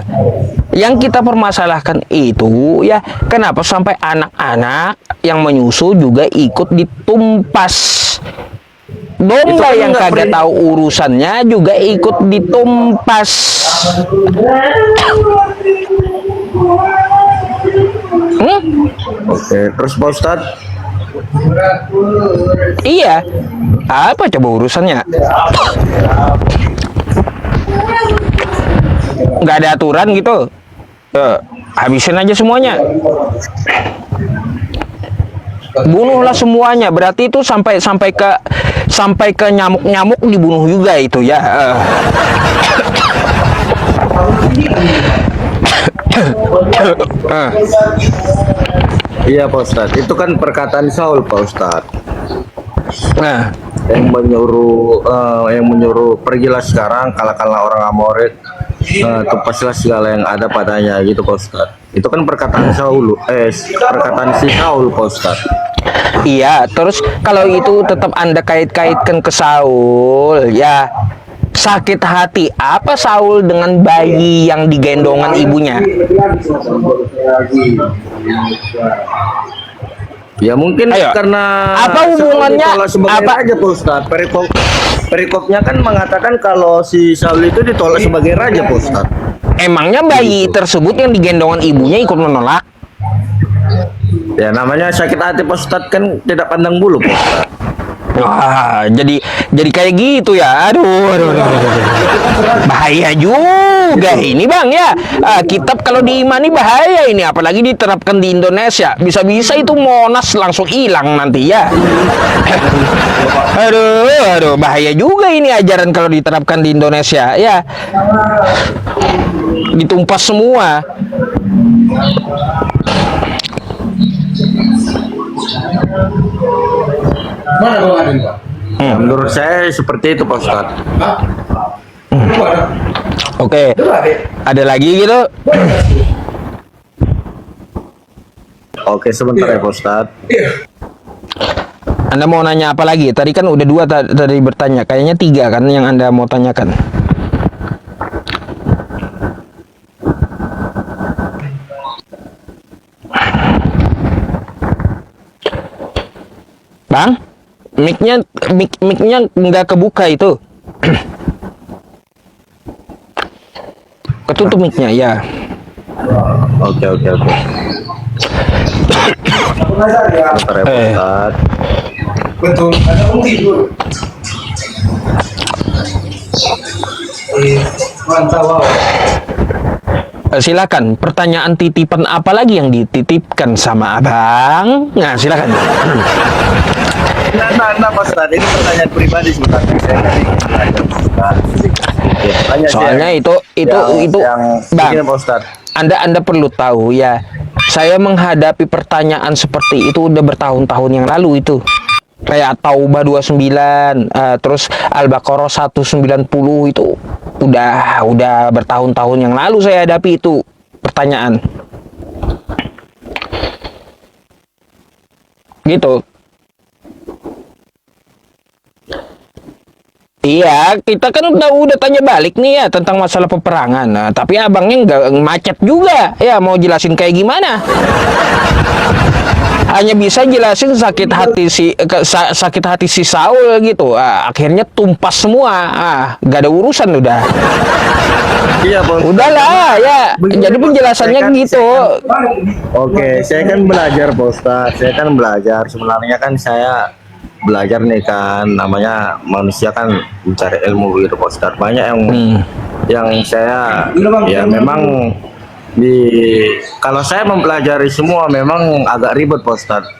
Yang kita permasalahkan itu ya, kenapa sampai anak-anak yang menyusu juga ikut ditumpas. Domba yang kagak tahu urusannya juga ikut ditumpas. Oke, terus Pak Ustadz? Iya. Apa coba urusannya? Nggak ada aturan gitu. Habisin aja semuanya. Bunuhlah semuanya. Berarti itu sampai ke nyamuk-nyamuk dibunuh juga itu ya. Iya Pak Ustadz, itu kan perkataan Saul Pak Ustadz. Yang menyuruh pergilah sekarang, kalahkanlah orang Amorit, tupaslah segala yang ada padanya gitu Pak Ustadz. Itu kan perkataan perkataan si Saul Pak Ustadz. Iya, terus kalau itu tetap Anda kait-kaitkan ke Saul, ya sakit hati apa Saul dengan bayi yang digendongan ibunya? Ya mungkin karena apa hubungannya raja Pak Ustadz. Perikopnya kan mengatakan kalau si Saul itu ditolak sebagai raja Pak Ustadz. Emangnya bayi tersebut yang digendongan ibunya ikut menolak? Ya namanya sakit hati Pak Ustadz kan tidak pandang bulu Pak Ustadz. Wah, jadi kayak gitu ya. Aduh. Bahaya juga ini Bang ya. Kitab kalau diimani bahaya ini, apalagi diterapkan di Indonesia. Bisa-bisa itu Monas langsung hilang nanti ya. Aduh, bahaya juga ini ajaran kalau diterapkan di Indonesia ya. Ditumpas semua. Mana Bang Adin, Pak? Menurut saya seperti itu Pak Ustadz. Oke. Ada lagi gitu? Oke sebentar ya Pak Ustadz. Anda mau nanya apa lagi? Tadi kan udah 2 tadi bertanya. Kayaknya 3 kan yang Anda mau tanyakan. Bang, mic-nya nggak kebuka itu. Ketutup mic-nya ya. Oke. Sebentar ya Pak Ustadz. Betul, ada tidur. Mantap, wow. Silakan, pertanyaan titipan apa lagi yang dititipkan sama Abang? Nah, silakan. Nah, Pak Ustadz, ini pertanyaan pribadi sebenarnya. Saya tadi belajar Pak Ustadz. Soalnya itu Bang, begini, Pak Ustadz. Anda perlu tahu ya. Saya menghadapi pertanyaan seperti itu udah bertahun-tahun yang lalu itu. Kayak Taubah 29, terus Al-Baqarah 190 itu udah bertahun-tahun yang lalu saya hadapi itu pertanyaan. Gitu. Iya, kita kan udah tanya balik nih ya tentang masalah peperangan. Nah, tapi abangnya nggak macet juga. Ya, mau jelasin kayak gimana? Hanya bisa jelasin sakit hati si Saul gitu. Akhirnya tumpas semua. Nggak ada urusan udah. Iya, Pak. Udahlah ya. Jadi penjelasannya gitu. Oke, saya kan belajar Pak Ustadz. Saya kan belajar. Sebenarnya kan saya belajar nih kan, namanya manusia kan mencari ilmu gitu Pak Ustadz. Banyak yang saya ya memang kalau saya mempelajari semua memang agak ribet Pak Ustadz.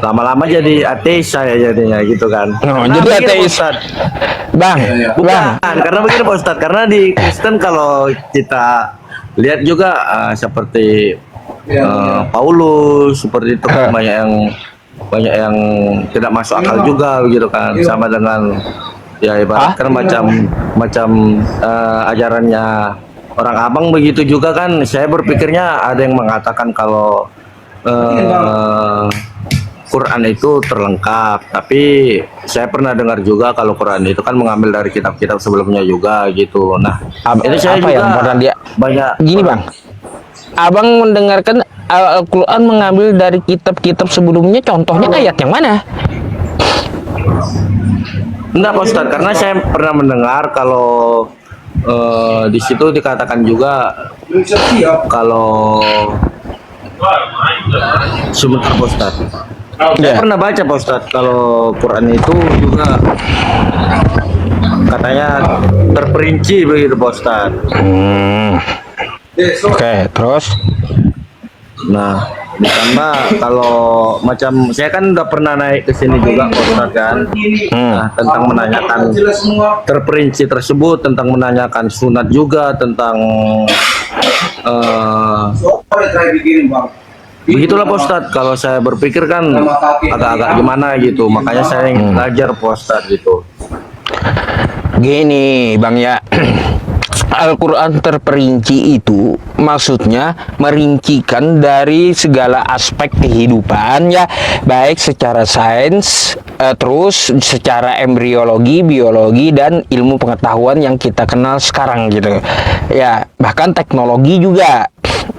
Lama-lama jadi ateis saya jadinya gitu kan. Jadi ateis. Bang, karena begini Pak Ustadz, karena di Kristen kalau kita lihat juga seperti Paulus seperti itu kan banyak yang tidak masuk akal juga begitu kan, sama dengan ya ibaratkan macam ajarannya orang Abang begitu juga kan. Saya berpikirnya ada yang mengatakan kalau Quran itu terlengkap, tapi saya pernah dengar juga kalau Quran itu kan mengambil dari kitab-kitab sebelumnya juga gitu. Nah, itu saya apa juga yang pernah dia banyak gini Bang, Abang mendengarkan Al-Quran mengambil dari kitab-kitab sebelumnya, contohnya ayat yang mana? Enggak Pak Ustadz, karena saya pernah mendengar kalau di situ dikatakan juga kalau sebentar Pak Ustadz. Saya pernah baca Pak Ustadz kalau Quran itu juga katanya terperinci begitu Pak Ustadz. Oke, terus? Nah, ditambah kalau macam saya kan udah pernah naik ke sini juga Pak Ustadz kan. Nah, tentang menanyakan terperinci tersebut, tentang menanyakan sunat juga, tentang begitulah Pak Ustadz. Kalau saya berpikir kan agak-agak gimana gitu, makanya saya ingin belajar Pak Ustadz gitu. Gini Bang ya, Al-Quran terperinci itu maksudnya merincikan dari segala aspek kehidupan ya, baik secara sains, terus secara embriologi, biologi, dan ilmu pengetahuan yang kita kenal sekarang gitu ya, bahkan teknologi juga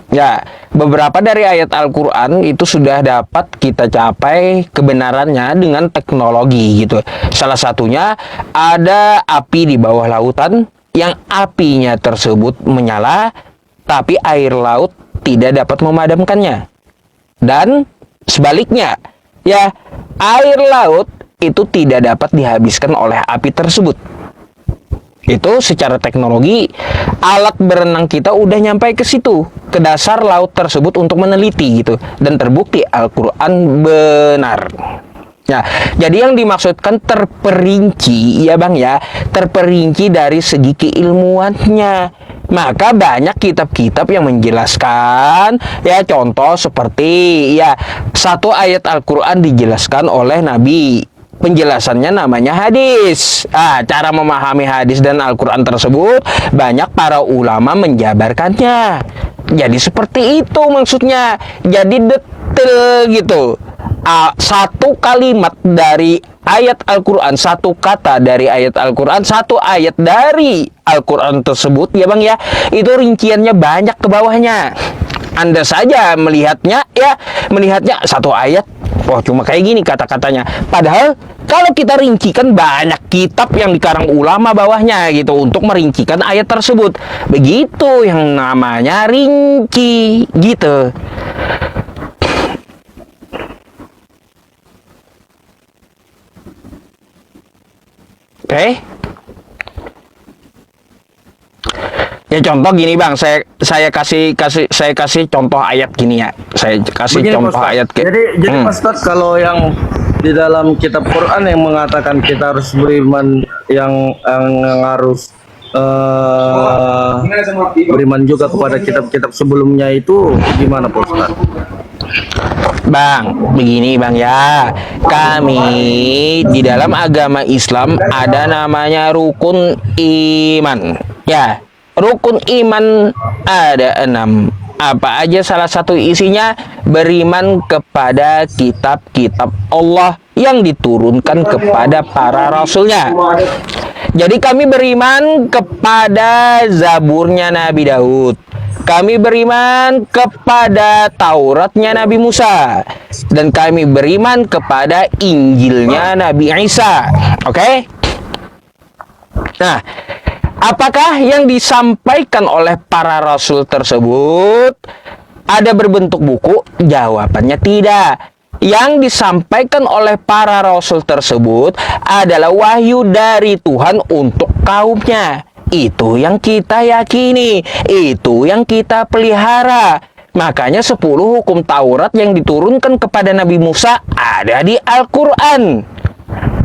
ya. Beberapa dari ayat Al-Quran itu sudah dapat kita capai kebenarannya dengan teknologi gitu. Salah satunya ada api di bawah lautan yang apinya tersebut menyala, tapi air laut tidak dapat memadamkannya. Dan Sebaliknya, ya, air laut itu tidak dapat dihabiskan oleh api tersebut. Itu secara teknologi, alat berenang kita udah nyampe ke situ, ke dasar laut tersebut untuk meneliti gitu, dan terbukti Al-Quran benar. Nah, jadi yang dimaksudkan terperinci, ya Bang ya, terperinci dari segi keilmuannya. Maka banyak kitab-kitab yang menjelaskan, ya contoh seperti ya satu ayat Al-Quran dijelaskan oleh Nabi. Penjelasannya namanya hadis. Cara memahami hadis dan Al-Quran tersebut banyak para ulama menjabarkannya. Jadi seperti itu maksudnya. Jadi detail gitu. Satu kalimat dari ayat Al-Quran, satu kata dari ayat Al-Quran, satu ayat dari Al-Quran tersebut, ya Bang ya, itu rinciannya banyak ke bawahnya. Anda saja melihatnya satu ayat, oh cuma kayak gini kata-katanya. Padahal kalau kita rincikan banyak kitab yang dikarang ulama bawahnya gitu untuk merincikan ayat tersebut. Begitu yang namanya rinci gitu. Oke. Ya contoh gini Bang, saya kasih contoh ayat gini ya. Saya kasih Begini, contoh Pak Ustadz. ayat Jadi Pak Ustadz, kalau yang di dalam kitab Quran yang mengatakan kita harus beriman yang harus beriman juga kepada kitab-kitab sebelumnya, itu gimana Pak Ustadz? Bang, begini Bang ya. Kami di dalam agama Islam ada namanya rukun iman. Ya, rukun iman ada 6. Apa aja salah satu isinya? Beriman kepada kitab-kitab Allah yang diturunkan kepada para rasulnya. Jadi kami beriman kepada Zaburnya Nabi Daud. Kami beriman kepada Tauratnya Nabi Musa. Dan kami beriman kepada Injilnya Nabi Isa. Oke? Nah, apakah yang disampaikan oleh para rasul tersebut ada berbentuk buku? Jawabannya tidak. Yang disampaikan oleh para rasul tersebut adalah wahyu dari Tuhan untuk kaumnya. Itu yang kita yakini, itu yang kita pelihara. Makanya 10 hukum Taurat yang diturunkan kepada Nabi Musa ada di Al-Quran.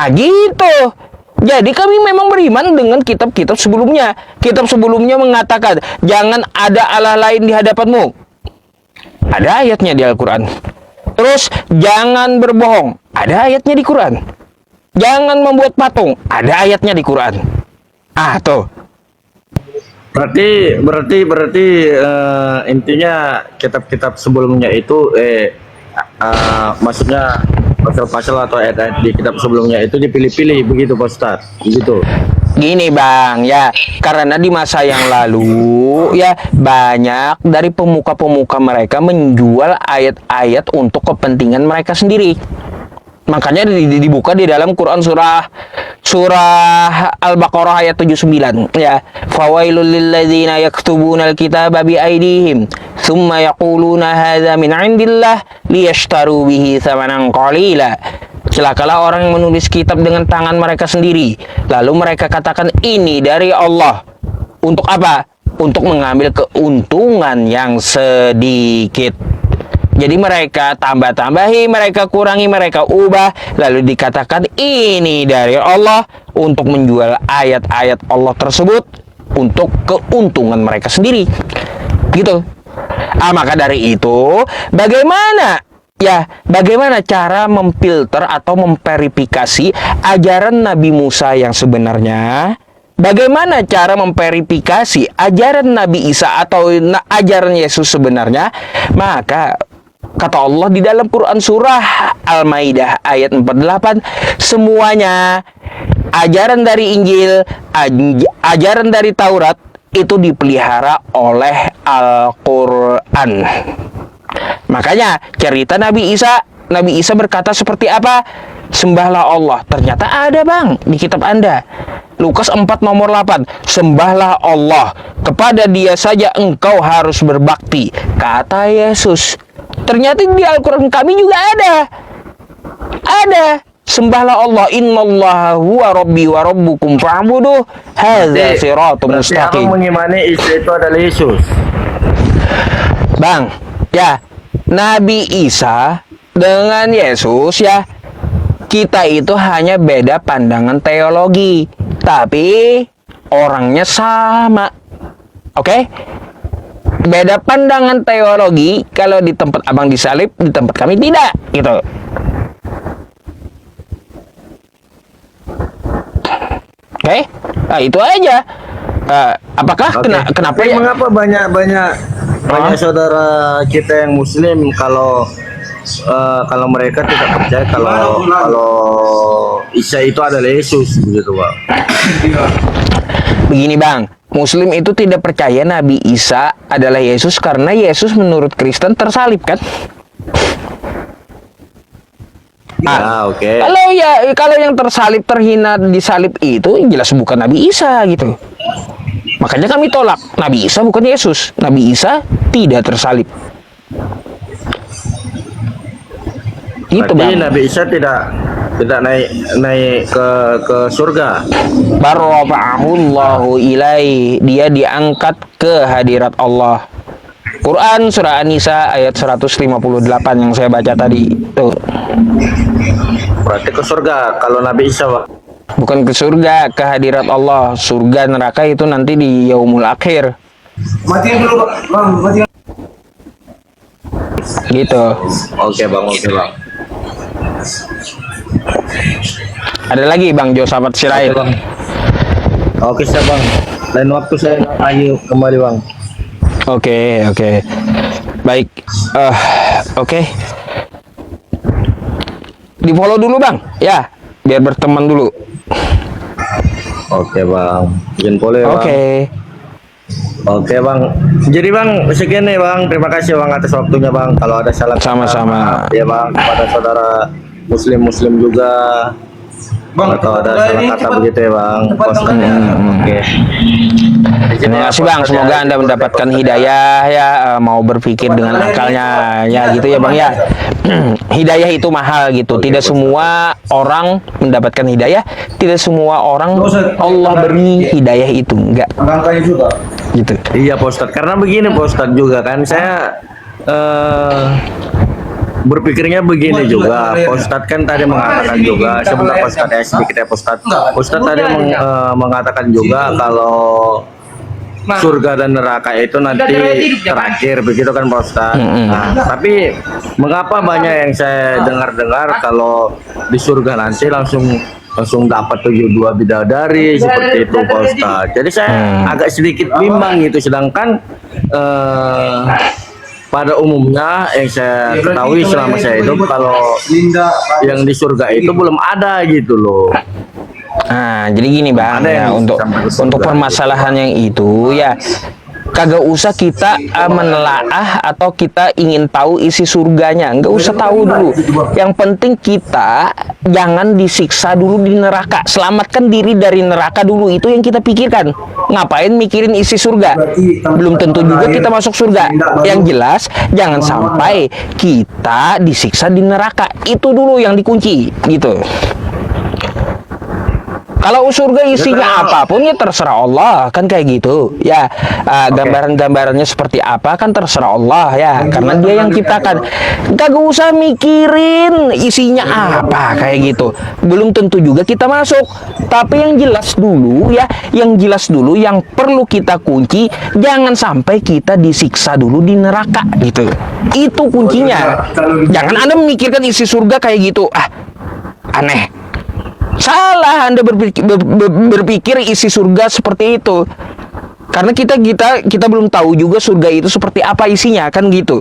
Gitu. Jadi kami memang beriman dengan kitab-kitab sebelumnya. Kitab sebelumnya mengatakan, jangan ada Allah lain di hadapanmu. Ada ayatnya di Al-Quran. Terus, jangan berbohong. Ada ayatnya di Quran. Jangan membuat patung. Ada ayatnya di Quran. Tuh. Berarti intinya kitab-kitab sebelumnya itu maksudnya pasal-pasal atau ayat-ayat di kitab sebelumnya itu dipilih-pilih begitu Pak Ustadz, begitu. Gini Bang ya, karena di masa yang lalu ya banyak dari pemuka-pemuka mereka menjual ayat-ayat untuk kepentingan mereka sendiri. Makanya dibuka di dalam Quran surah Al-Baqarah ayat 79 ya. Fawailul lilladzina yaktubuna alkitaba biaydihim thumma yaquluna hadza min 'indillah liyashtaru bihi thamanan qalila. Celakalah orang yang menulis kitab dengan tangan mereka sendiri, lalu mereka katakan ini dari Allah. Untuk apa? Untuk mengambil keuntungan yang sedikit. Jadi mereka tambah-tambahi, mereka kurangi, mereka ubah, lalu dikatakan ini dari Allah untuk menjual ayat-ayat Allah tersebut untuk keuntungan mereka sendiri. Gitu. Maka dari itu, bagaimana cara memfilter atau memverifikasi ajaran Nabi Musa yang sebenarnya? Bagaimana cara memverifikasi ajaran Nabi Isa atau ajaran Yesus sebenarnya? Maka kata Allah di dalam Quran surah Al-Maidah ayat 48, semuanya ajaran dari Injil, ajaran dari Taurat itu dipelihara oleh Al-Quran. Makanya cerita Nabi Isa berkata seperti apa? Sembahlah Allah. Ternyata ada Bang di kitab Anda. Lukas 4 nomor 8. Sembahlah Allah. Kepada Dia saja engkau harus berbakti. Kata Yesus. Ternyata di Al-Quran kami juga ada. Sembahlah Allah, innallaha huwa rabbi wa rabbukum fa'buduh, hadza siratum Berarti abang mustaqim. mengimani Isa itu adalah Yesus. Bang, ya, Nabi Isa dengan Yesus ya, kita itu hanya beda pandangan teologi, tapi orangnya sama. Oke? Beda pandangan teologi, kalau di tempat abang disalib, di tempat kami tidak, gitu. Oke? Nah, itu aja. Apakah Oke. kenapa Tapi ya? mengapa banyak saudara kita yang Muslim kalau mereka tidak percaya kalau Isa itu adalah Yesus begitu, Pak? Begini Bang, Muslim itu tidak percaya Nabi Isa adalah Yesus karena Yesus menurut Kristen tersalib kan? Oke. Kalau yang tersalib, terhina, disalib itu jelas bukan Nabi Isa gitu. Makanya kami tolak. Nabi Isa bukan Yesus. Nabi Isa tidak tersalib. Itu Berarti Bang. Nabi Isa tidak naik ke surga. Barrafa'ahullahu ilaihi. Dia diangkat ke hadirat Allah. Quran surah An-Nisa ayat 158 yang saya baca tadi. Tuh. Berarti ke surga kalau Nabi Isa, Pak. Bukan ke surga, ke hadirat Allah. Surga neraka itu nanti di yaumul akhir. Matiin dulu, Bang. Matiin. Gitu. Oke, Bang. Ada lagi Bang Josafat Sirait. Oke, siap, Bang. Lain waktu saya ayo kembali, Bang. Oke. Baik. Oke. Di follow dulu Bang. Ya, biar berteman dulu. Oke, Bang. Izin boleh, Bang. Oke, Bang. Jadi, Bang, sekian nih, Bang. Terima kasih, Bang, atas waktunya, Bang. Kalau ada salah kata, Sama-sama. ya, Bang, kepada saudara Muslim juga. Bang, atau ada udah salah ini kata cepat- begitu ya, Bang. cepat Postnya. dong. Oke. Terima kasih Bang. Semoga Anda mendapatkan hidayah ya, mau berpikir dengan akalnya ya gitu ya Bang ya. Hidayah itu mahal gitu. Tidak semua orang mendapatkan hidayah. Tidak semua orang Allah beri hidayah itu. Enggak Angkanya juga. gitu. Iya, Pak Ustadz. Karena begini, Pak Ustadz, juga kan saya berpikirnya begini juga. Pak Ustadz kan tadi mengatakan juga, sebentar Pak Ustadz ya, sedikit ya Pak Ustadz. Pak Ustadz tadi mengatakan juga kalau surga dan neraka itu nanti terakhir, begitu kan Pak Ustadz. Nah, tapi mengapa banyak yang saya dengar-dengar kalau di surga nanti langsung dapat 72 bidadari seperti itu Pak Ustadz. Jadi saya agak sedikit bimbang gitu, sedangkan pada umumnya yang saya ketahui selama saya hidup, kalau yang di surga itu belum ada gitu loh. Nah, jadi gini Bang Ada ya, yang untuk sampai ke surga. permasalahan yang itu ya kagak usah kita menelaah atau kita ingin tahu isi surganya, nggak usah tahu dulu. Yang penting kita jangan disiksa dulu di neraka, selamatkan diri dari neraka dulu, itu yang kita pikirkan. Ngapain mikirin isi surga? Belum tentu juga kita masuk surga. Yang jelas jangan sampai kita disiksa di neraka, itu dulu yang dikunci gitu. Kalau surga isinya apapun ya terserah Allah, kan kayak gitu ya. Gambaran-gambarannya seperti apa kan terserah Allah ya, karena Dia yang ciptakan. Kagak usah mikirin isinya apa kayak gitu. Belum tentu juga kita masuk. Tapi yang jelas dulu ya, yang perlu kita kunci, jangan sampai kita disiksa dulu di neraka gitu. Itu kuncinya. Jangan Anda memikirkan isi surga kayak gitu. Aneh. Salah Anda berpikir isi surga seperti itu. Karena kita belum tahu juga surga itu seperti apa isinya, kan gitu.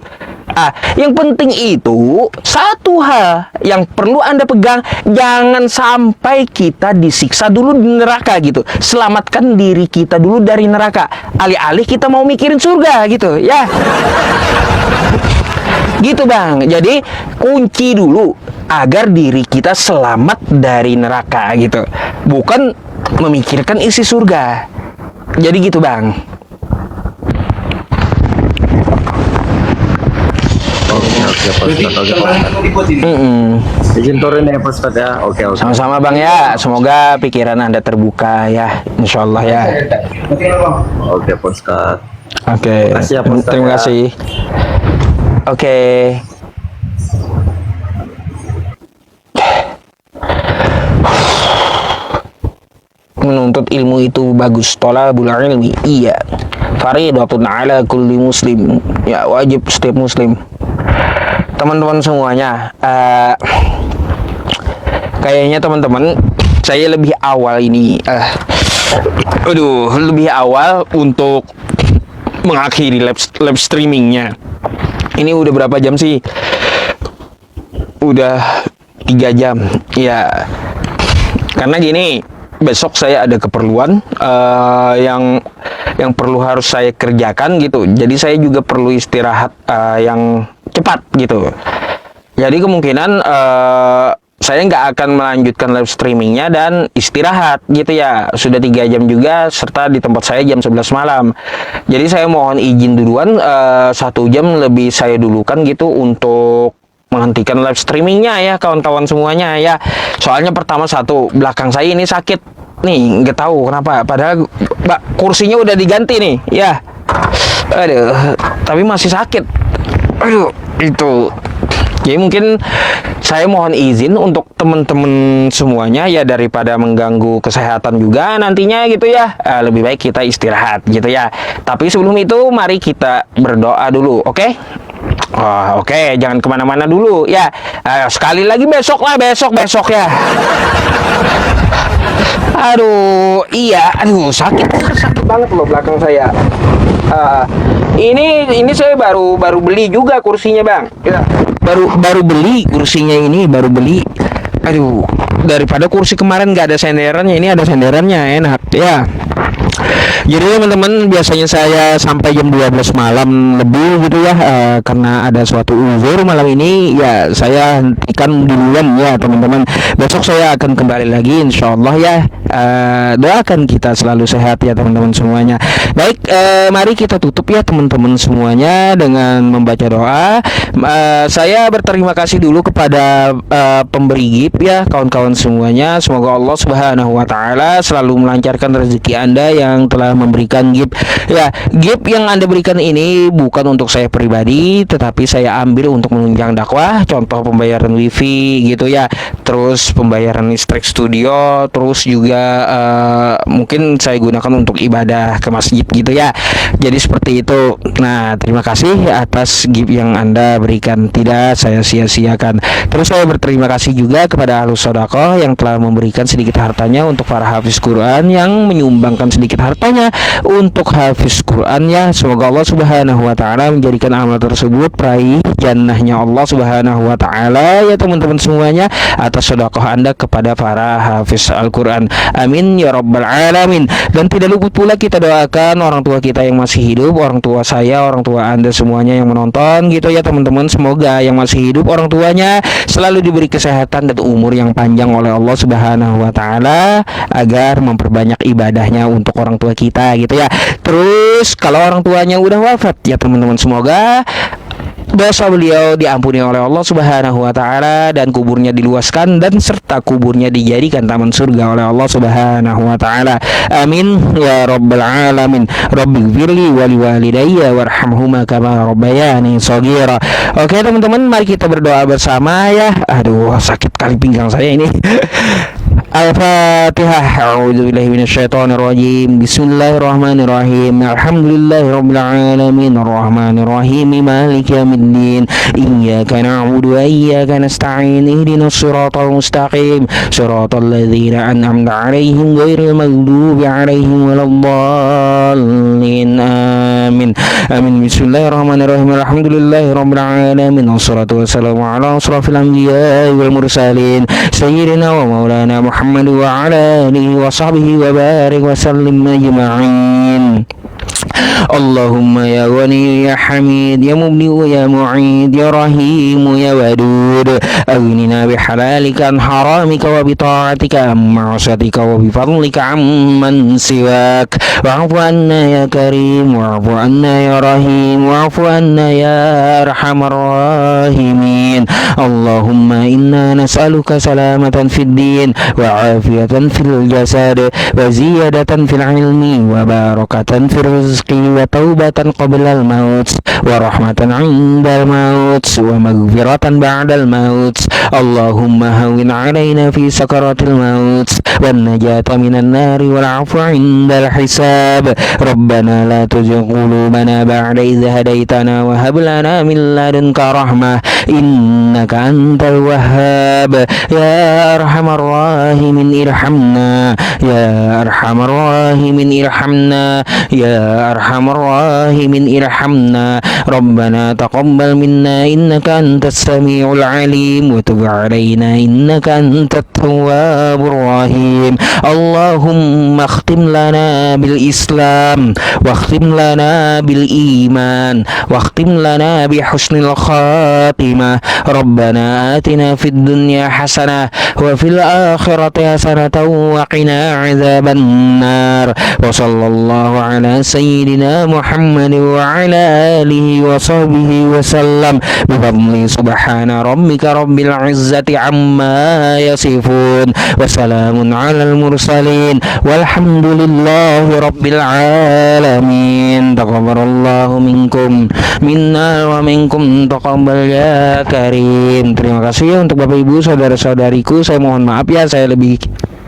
Yang penting itu satu hal yang perlu Anda pegang, jangan sampai kita disiksa dulu di neraka gitu. Selamatkan diri kita dulu dari neraka. Alih-alih kita mau mikirin surga gitu, ya. Gitu Bang. Jadi kunci dulu agar diri kita selamat dari neraka gitu. Bukan memikirkan isi surga. Jadi gitu Bang. Oke. Pak Ustadz. Oke, Pak Ustadz. Izin turun ya Pak Ustadz ya. Oke. Sama-sama Bang ya. Semoga pikiran Anda terbuka ya. Insya Allah ya. Oke Pak Ustadz. Oke. Makasih ya, Pak Ustadz, Terima ya. kasih. Oke. Menuntut ilmu itu bagus, thalabul ilmi iya, faridatun ala kulli muslim, ya wajib setiap muslim. Teman-teman semuanya, kayaknya teman-teman saya lebih awal ini lebih awal untuk mengakhiri live streamingnya. Ini udah berapa jam sih? Udah 3 jam ya, karena gini, besok saya ada keperluan yang perlu harus saya kerjakan gitu. Jadi saya juga perlu istirahat yang cepat gitu. Jadi kemungkinan saya nggak akan melanjutkan live streamingnya dan istirahat gitu ya. Sudah 3 jam juga, serta di tempat saya jam 11 malam. Jadi saya mohon izin duluan, 1 jam lebih saya dulukan gitu untuk menghentikan live streamingnya ya kawan-kawan semuanya ya. Soalnya pertama belakang saya ini sakit nih, nggak tahu kenapa, padahal kursinya udah diganti nih ya. Aduh, tapi masih sakit. Aduh, itu. Jadi mungkin saya mohon izin untuk teman-teman semuanya ya, daripada mengganggu kesehatan juga nantinya gitu ya. Lebih baik kita istirahat gitu ya. Tapi sebelum itu mari kita berdoa dulu, oke? Oke, jangan kemana-mana dulu ya. Sekali lagi besok ya. Aduh, iya, sakit banget loh belakang saya. Ini saya baru beli juga kursinya Bang. Ya, baru beli kursinya ini, baru beli. Aduh, daripada kursi kemarin nggak ada senderannya, ini ada senderannya, enak ya. Jadi teman-teman, biasanya saya sampai jam 12 malam lebih gitu ya, karena ada suatu uzur malam ini ya, saya hentikan duluan ya teman-teman. Besok saya akan kembali lagi insyaallah ya. Doakan kita selalu sehat ya teman-teman semuanya. Baik, mari kita tutup ya teman-teman semuanya dengan membaca doa. Saya berterima kasih dulu kepada pemberi gift ya kawan-kawan semuanya. Semoga Allah Subhanahu wa taala selalu melancarkan rezeki Anda yang telah memberikan gift. Ya, gift yang Anda berikan ini bukan untuk saya pribadi, tetapi saya ambil untuk menunjang dakwah. Contoh pembayaran wifi gitu ya, terus pembayaran listrik studio, terus juga mungkin saya gunakan untuk ibadah ke masjid gitu ya. Jadi seperti itu. Nah, terima kasih atas gift yang Anda berikan, tidak saya sia-siakan. Terus saya berterima kasih juga kepada Ahlus Shadaqah yang telah memberikan sedikit hartanya untuk para hafiz Quran, yang menyumbangkan sedikit hartanya untuk hafiz Quran ya. Semoga Allah Subhanahu wa taala menjadikan amal tersebut peraih jannahnya Allah Subhanahu wa taala ya teman-teman semuanya, atas sedekah Anda kepada para hafiz Al-Qur'an. Amin ya rabbal alamin. Dan tidak luput pula kita doakan orang tua kita yang masih hidup, orang tua saya, orang tua Anda semuanya yang menonton gitu ya teman-teman. Semoga yang masih hidup orang tuanya selalu diberi kesehatan dan umur yang panjang oleh Allah Subhanahu wa taala, agar memperbanyak ibadahnya untuk orang tua kita gitu ya. Terus kalau orang tuanya udah wafat ya teman-teman, semoga dosa beliau diampuni oleh Allah Subhanahu wa taala, dan kuburnya diluaskan, dan serta kuburnya dijadikan taman surga oleh Allah Subhanahu wa taala. Amin ya rabbal alamin. Rabbighfirli wa liwalidayya warhamhuma kama rabbayani shaghira. Oke teman-teman, mari kita berdoa bersama ya. Aduh, sakit kali pinggang saya ini. Al-Fatihah. A'udzubillahi minasyaitonir rajim. Bismillahirrahmanirrahim. Alhamdulillahirabbil alamin arrahmanir rahim maliki yaumiddin. Iyyaka na'budu wa iyyaka nasta'in. Ihdinas siratal mustaqim. Siratal ladzina an'amta 'alaihim ghairil maghdubi 'alaihim waladdallin. Amin. Amin. Bismillahirrahmanirrahim. Alhamdulillahirabbil alamin. Wassalatu wassalamu ala asrofil anbiya'i wal mursalin. Sayyidina wa maulana Muhammad wa ala alihi wa sahbihi wa barik wa sallim ajma'in. Allahumma ya Ghani ya Hamid ya Mubdi ya Mu'id ya Rahim ya Wadud الجود أغننا بحلالك عن حرامك وبطاعتك عن معصيتك وبفضلك عمن سواك واعف عنا يا كريم واعف عنا يا رحيم واعف عنا يا أرحم الراحمين اللهم إنا نسألك سلامة في الدين وعافية في الجسد وزيادة في العلم وبركة في الرزق وتوبة قبل الموت ورحمة عند الموت ومغفرة بعد الموت اللهم هون علينا في سكرات الموت والنجاة من النار والعفو عند الحساب ربنا لا تزغ قلوبنا بعد إذ هديتنا وهب لنا من لدنك رحمة إنك أنت الوهاب يا أرحم الراحمين ارحمنا يا أرحم الراحمين ارحمنا يا أرحم الراحمين ارحمنا ربنا تقبل منا إنك أنت السميع العليم وتب علينا إنك أنت التواب الرحيم اللهم اختم لنا بالإسلام واختم لنا بالإيمان واختم لنا بحسن الخاتمة ربنا آتنا في الدنيا حسنة وفي الآخرة حسنة وقنا عذاب النار وصلى الله على سيدنا محمد وعلى آله وصحبه وسلم بفضل سبحان ربك رب العزة عما يصفون وسلام على المرسلين والحمد لله رب العالمين تقبل الله منكم minna wa minkum taqabbal ya karim. Terima kasih ya untuk Bapak Ibu saudara-saudariku. Saya mohon maaf ya saya lebih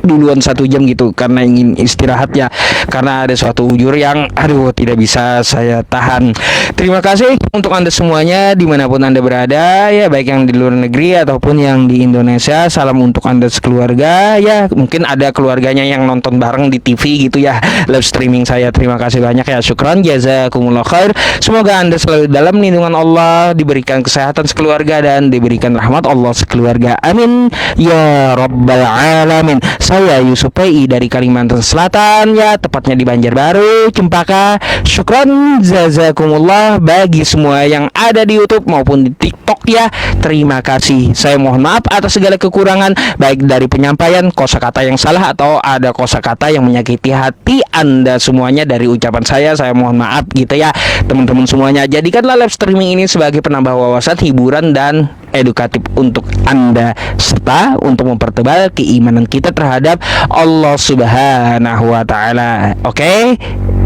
duluan 1 jam gitu karena ingin istirahat ya, karena ada suatu ujur yang tidak bisa saya tahan. Terima kasih untuk Anda semuanya dimanapun Anda berada ya, baik yang di luar negeri ataupun yang di Indonesia. Salam untuk Anda sekeluarga ya, mungkin ada keluarganya yang nonton bareng di TV gitu ya, live streaming saya. Terima kasih banyak ya, syukran jazakumullah khair. Semoga Anda selalu dalam lindungan Allah, diberikan kesehatan sekeluarga dan diberikan rahmat Allah sekeluarga, amin ya rabbal alamin. Saya Yusuf PI dari Kalimantan Selatan ya, tepatnya di Banjarbaru, Cempaka. Syukran jazakumullah bagi semua yang ada di YouTube maupun di TikTok ya. Terima kasih. Saya mohon maaf atas segala kekurangan, baik dari penyampaian kosakata yang salah atau ada kosakata yang menyakiti hati Anda semuanya dari ucapan saya mohon maaf gitu ya teman-teman semuanya. Jadikanlah live streaming ini sebagai penambah wawasan, hiburan dan edukatif untuk Anda serta untuk mempertebal keimanan kita terhadap Allah Subhanahu wa taala. Oke?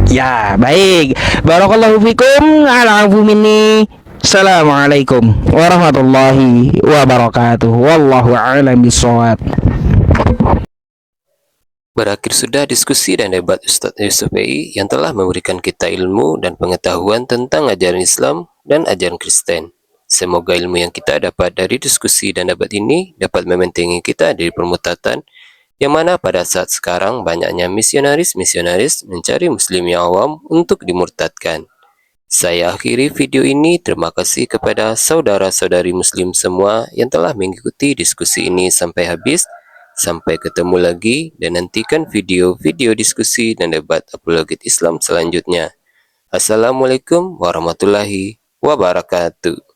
Ya, baik. Barakallahu fikum ala afu minni. Assalamualaikum warahmatullahi wabarakatuh. Wallahu a'lam bishawab. Berakhir sudah diskusi dan debat Ustadz Yusuf PI yang telah memberikan kita ilmu dan pengetahuan tentang ajaran Islam dan ajaran Kristen. Semoga ilmu yang kita dapat dari diskusi dan debat ini dapat membentengi kita dari permutatan, yang mana pada saat sekarang banyaknya misionaris-misionaris mencari muslim yang awam untuk dimurtadkan. Saya akhiri video ini. Terima kasih kepada saudara-saudari muslim semua yang telah mengikuti diskusi ini sampai habis. Sampai ketemu lagi dan nantikan video-video diskusi dan debat apologet Islam selanjutnya. Assalamualaikum warahmatullahi wabarakatuh.